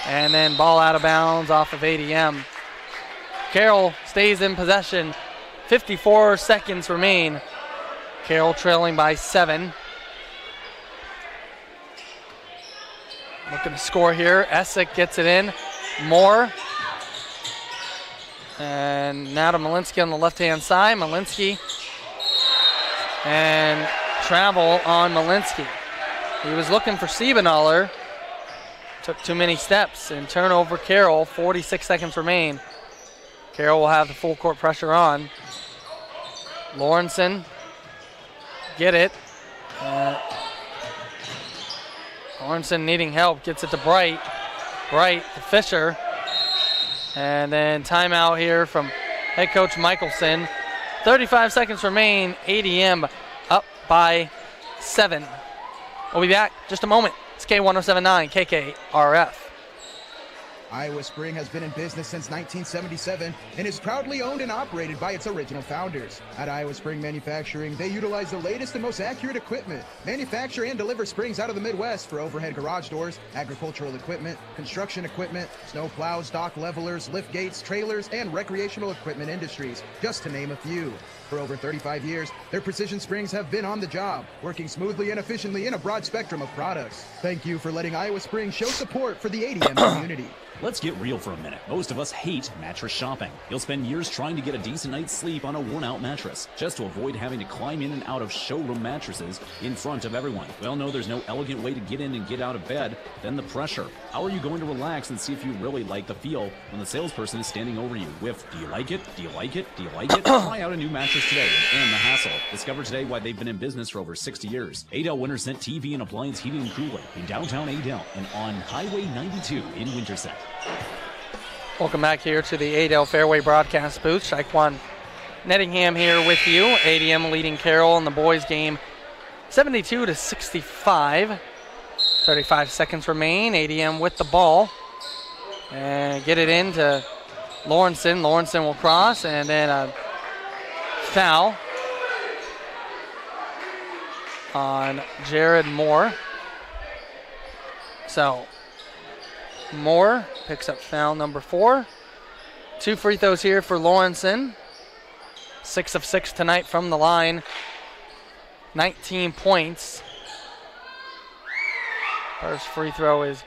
And then ball out of bounds off of ADM. Carroll stays in possession. 54 seconds remain. Carroll trailing by 7. Looking to score here. Essick gets it in. Moore. And now to Malinsky on the left-hand side. Malinsky. And travel on Malinsky. He was looking for Siebenaller. Took too many steps. And turnover Carroll. 46 seconds remain. Carroll will have the full court pressure on. Lawrenson. Get it. Lawrenson needing help. Gets it to Bright. Bright to Fisher. And then timeout here from head coach Michelson. 35 seconds remain. ADM up by 7. We'll be back just a moment. It's K1079 KKRF. Iowa Spring has been in business since 1977 and is proudly owned and operated by its original founders. At Iowa Spring Manufacturing, they utilize the latest and most accurate equipment, manufacture and deliver springs out of the Midwest for overhead garage doors, agricultural equipment, construction equipment, snow plows, dock levelers, lift gates, trailers, and recreational equipment industries, just to name a few. For over 35 years, their precision springs have been on the job, working smoothly and efficiently in a broad spectrum of products. Thank you for letting Iowa Spring show support for the ADM community. Let's get real for a minute. Most of us hate mattress shopping. You'll spend years trying to get a decent night's sleep on a worn-out mattress, just to avoid having to climb in and out of showroom mattresses in front of everyone. We all know there's no elegant way to get in and get out of bed than the pressure. How are you going to relax and see if you really like the feel when the salesperson is standing over you with, do you like it? Do you like it? Do you like it? Try out a new mattress today and the hassle. Discover today why they've been in business for over 60 years. Adel Winterset TV and Appliance Heating and Cooling in downtown Adel and on Highway 92 in Winterset. Welcome back here to the Adel Fairway broadcast booth. Shaquan Nettingham here with you. ADM leading Carroll in the boys game 72-65. 35 seconds remain. ADM with the ball. And get it into Lawrenson. Lawrenson will cross, and then a foul on Jared Moore. So Moore picks up foul number 4. 2 free throws here for Lawrenson. 6 of 6 tonight from the line. 19 points. First free throw is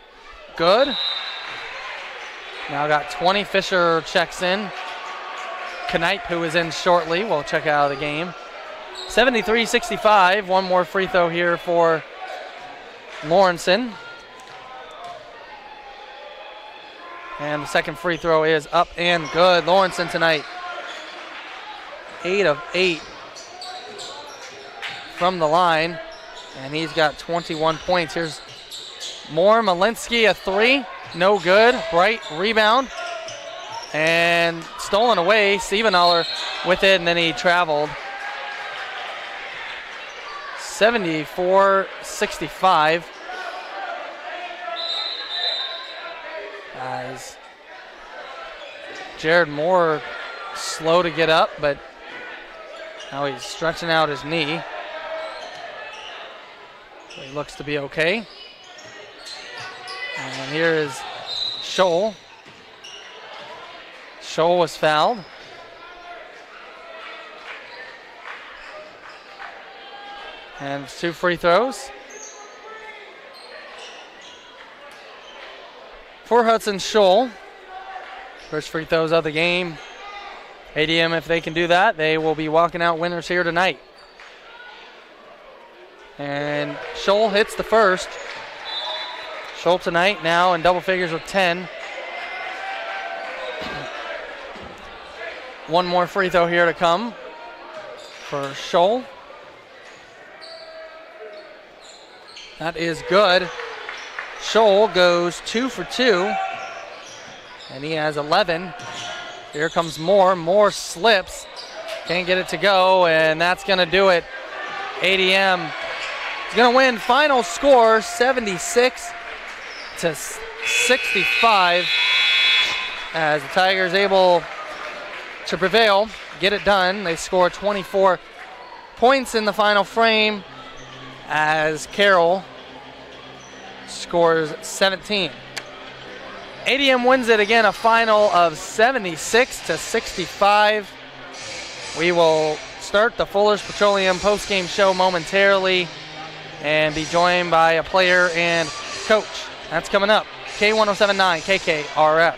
good. Now got 20. Fisher checks in. Knipe, who is in shortly, will check out of the game. 73-65. One more free throw here for Lawrenson. And the second free throw is up and good. Lawrenson tonight, 8 of 8 from the line. And he's got 21 points. Here's more. Malinsky, a 3. No good. Bright rebound. And stolen away. Siebenaller with it, and then he traveled. 74-65. As Jared Moore slow to get up, but now he's stretching out his knee. So he looks to be okay. And here is Scholl. Scholl was fouled. And 2 free throws for Hudson Scholl. First free throws of the game. ADM, if they can do that, they will be walking out winners here tonight. And Scholl hits the first. Scholl tonight now in double figures with 10. One more free throw here to come for Scholl. That is good. Scholl goes 2 for 2. And he has 11. Here comes Moore. Moore slips. Can't get it to go, and that's going to do it. ADM is going to win. Final score, 76-65. As the Tigers able to prevail, get it done. They score 24 points in the final frame as Carroll scores 17. ADM wins it again, a final of 76-65. We will start the Fuller's Petroleum postgame show momentarily and be joined by a player and coach. That's coming up. K1079 KKRF.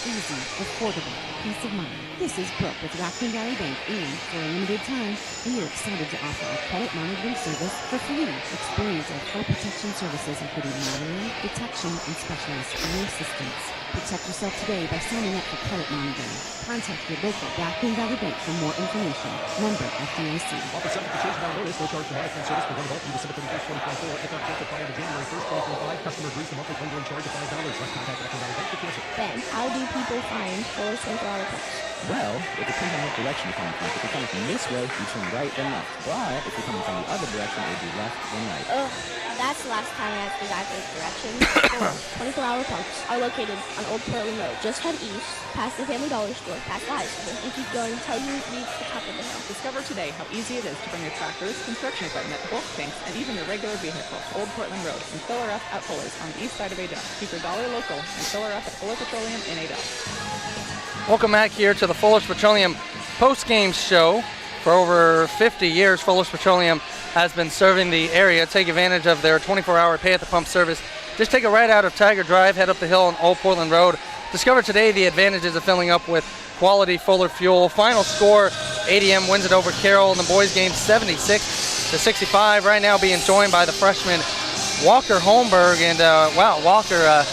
Easy, affordable, peace of mind. This is Brooke with Raccoon Valley Bank, and for a limited time, we are excited to offer our credit monitoring service for free. Experience our full protection services, including monitoring, detection, and specialist free assistance. Protect yourself today by signing up for credit monitoring. Contact your local Raccoon Valley Bank for more information. Member FDIC. Offer subject to change without notice. No charge for monitoring service for one adult through December 31st, 2024. If not canceled prior to January 1st, 2025, customer agrees to monthly ongoing charge of $5. Must contact Raccoon Valley Bank to cancel. Ben, how do people find Fuller's 24-hour pumps? Well, it depends on what direction you're coming from. If you're coming from this way, you turn right then left. But if you're coming from the other direction, it would be left then right. Ugh, that's the last time I asked the guy for directions. 24-hour pumps are located on Old Portland Road. Just head east, past the Family Dollar Store, past the high school, and keep going until you reach the top of the hill. Discover today how easy it is to bring your tractors, construction equipment, bulk tanks, and even your regular vehicle to Old Portland Road and fill her up at Fuller's on the east side of Adel. Keep your dollar local and fill her up at Fuller Petroleum in Adel. Welcome back here to the Fuller's Petroleum postgame show. For over 50 years, Fuller's Petroleum has been serving the area. Take advantage of their 24-hour pay-at-the-pump service. Just take a right out of Tiger Drive, head up the hill on Old Portland Road. Discover today the advantages of filling up with quality Fuller fuel. Final score, ADM wins it over Carroll in the boys game 76-65. Right now being joined by the freshman Walker Holmberg. And wow, Walker,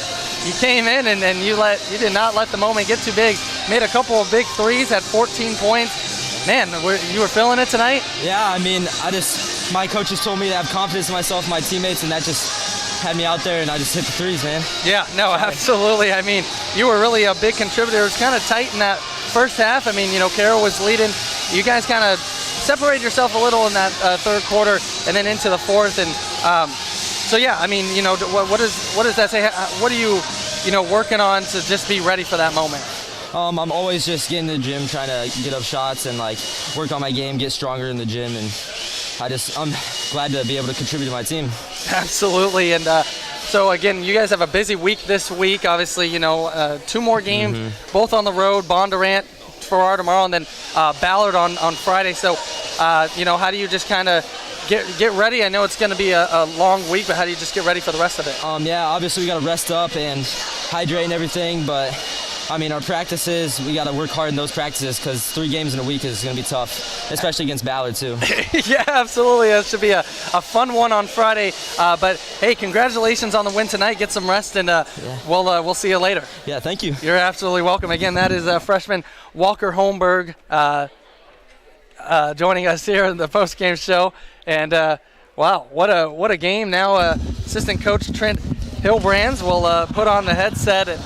you came in and you did not let the moment get too big. Made a couple of big threes, had 14 points. Man, you were feeling it tonight? Yeah, I mean, my coaches told me to have confidence in myself, my teammates, and that just had me out there, and I just hit the threes, man. Yeah, no, absolutely. I mean, you were really a big contributor. It was kind of tight in that first half. I mean, Carroll was leading. You guys kind of separated yourself a little in that third quarter and then into the fourth. And so, yeah, I mean, what does that say? What are you, working on to just be ready for that moment? I'm always just getting in the gym, trying to get up shots and work on my game, get stronger in the gym, and I'm glad to be able to contribute to my team. Absolutely, and So again, you guys have a busy week this week. Obviously, 2 more games, both on the road. Bondurant, Farrar tomorrow, and then Ballard on Friday. So, how do you just kind of get ready? I know it's going to be a long week, but how do you just get ready for the rest of it? Obviously we got to rest up and hydrate and everything, but our practices, we got to work hard in those practices because 3 games in a week is going to be tough, especially against Ballard too. Yeah, absolutely. That should be a fun one on Friday. But hey, congratulations on the win tonight. Get some rest, and we'll see you later. Yeah, thank you. You're absolutely welcome. Again, that is freshman Walker Holmberg joining us here in the post-game show. And wow, what a game! Now assistant coach Trent Hilbrands will put on the headset. And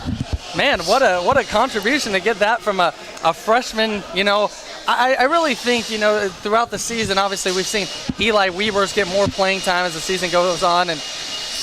man, what a contribution to get that from a freshman. I really think, throughout the season, obviously we've seen Eli Weavers get more playing time as the season goes on, and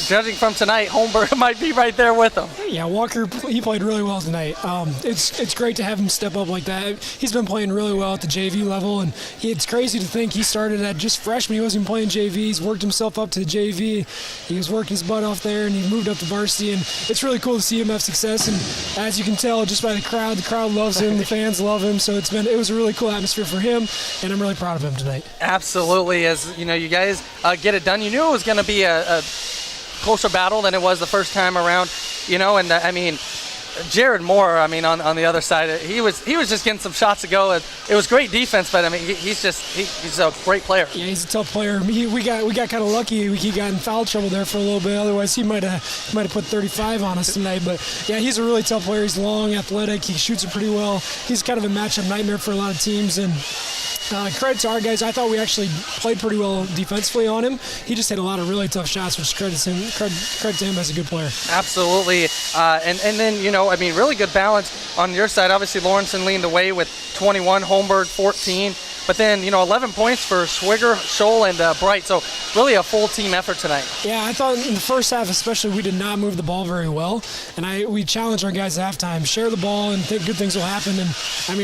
judging from tonight, Holmberg might be right there with him. Yeah, Walker, he played really well tonight. It's great to have him step up like that. He's been playing really well at the JV level, and it's crazy to think he started at just freshman. He wasn't even playing JV. He's worked himself up to the JV. He was working his butt off there, and he moved up to varsity, and it's really cool to see him have success. And as you can tell just by the crowd loves him, the fans love him, so it was a really cool atmosphere for him, and I'm really proud of him tonight. Absolutely. As you guys get it done, you knew it was going to be a closer battle than it was the first time around, and Jared Moore, on the other side, he was just getting some shots to go. It was great defense, but he's a great player. Yeah, he's a tough player. We got kind of lucky. He got in foul trouble there for a little bit. Otherwise, he might have put 35 on us tonight. But yeah, he's a really tough player. He's long, athletic. He shoots it pretty well. He's kind of a matchup nightmare for a lot of teams. And credit to our guys. I thought we actually played pretty well defensively on him. He just hit a lot of really tough shots, which credit to him as a good player. Absolutely. And then, really good balance on your side. Obviously, Lawrenson leaned the way with 21, Holmberg 14. But then, 11 points for Swigger, Scholl, and Bright. So really a full team effort tonight. Yeah, I thought in the first half especially we did not move the ball very well. And we challenged our guys at halftime, share the ball and think good things will happen. And,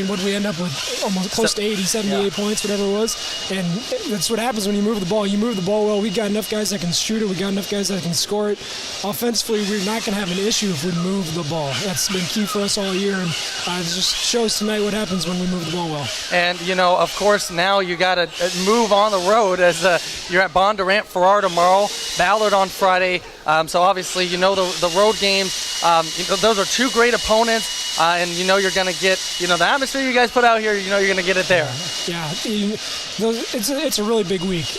what did we end up with? Almost close to 80, 78 points, whatever it was. And that's what happens when you move the ball. You move the ball well. We got enough guys that can shoot it. We got enough guys that can score it. Offensively, we're not going to have an issue if we move the ball. That's been key for us all year. And it just shows tonight what happens when we move the ball well. And, of course, now you got to move on the road as you're at Bondurant, Farrar tomorrow, Ballard on Friday. So obviously, the road games, those are 2 great opponents, and you're going to get, the atmosphere you guys put out here, you're going to get it there. Yeah, it's a really big week.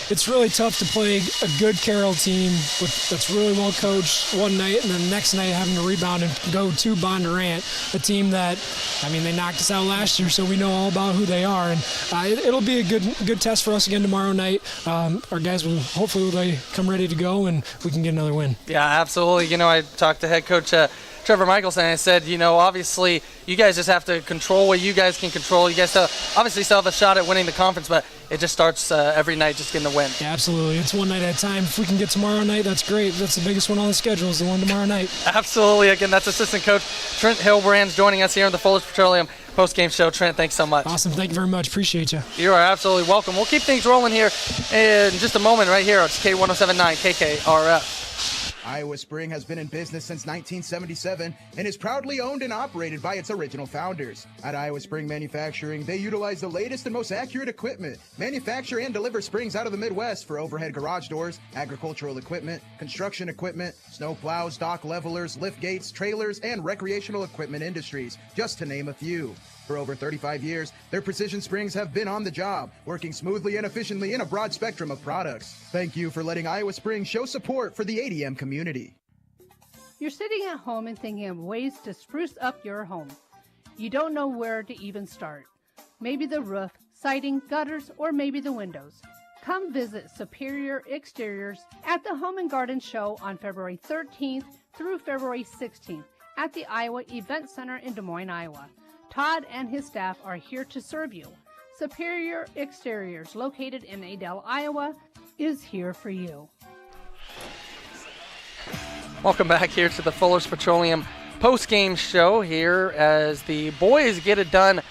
It's really tough to play a good Carroll team that's really well coached one night, and then the next night having to rebound and go to Bondurant, a team that, they knocked us out last year, so we know all about who they are. And it'll be a good test for us again tomorrow night. Our guys will hopefully come ready to go, and we can get another win. Yeah, absolutely. I talked to head coach Trevor Michelson, and I said, obviously you guys just have to control what you guys can control. You guys obviously still have a shot at winning the conference, but it just starts every night just getting the win. Yeah, absolutely. It's one night at a time. If we can get tomorrow night, that's great. That's the biggest one on the schedule is the one tomorrow night. Absolutely. Again, that's assistant coach Trent Hilbrands joining us here on the Fullers Petroleum post-game show. Trent, thanks so much. Awesome. Thank you very much. Appreciate you. You are absolutely welcome. We'll keep things rolling here in just a moment right here on K107.9 KKRF. Iowa Spring has been in business since 1977 and is proudly owned and operated by its original founders. At Iowa Spring Manufacturing, they utilize the latest and most accurate equipment, manufacture and deliver springs out of the Midwest for overhead garage doors, agricultural equipment, construction equipment, snow plows, dock levelers, lift gates, trailers, and recreational equipment industries, just to name a few. For over 35 years, their precision springs have been on the job, working smoothly and efficiently in a broad spectrum of products. Thank you for letting Iowa Spring show support for the ADM community. You're sitting at home and thinking of ways to spruce up your home. You don't know where to even start. Maybe the roof, siding, gutters, or maybe the windows. Come visit Superior Exteriors at the Home and Garden Show on February 13th through February 16th at the Iowa Event Center in Des Moines, Iowa. Todd and his staff are here to serve you. Superior Exteriors, located in Adel, Iowa, is here for you. Welcome back here to the Fullers Petroleum post-game show here as the boys get it done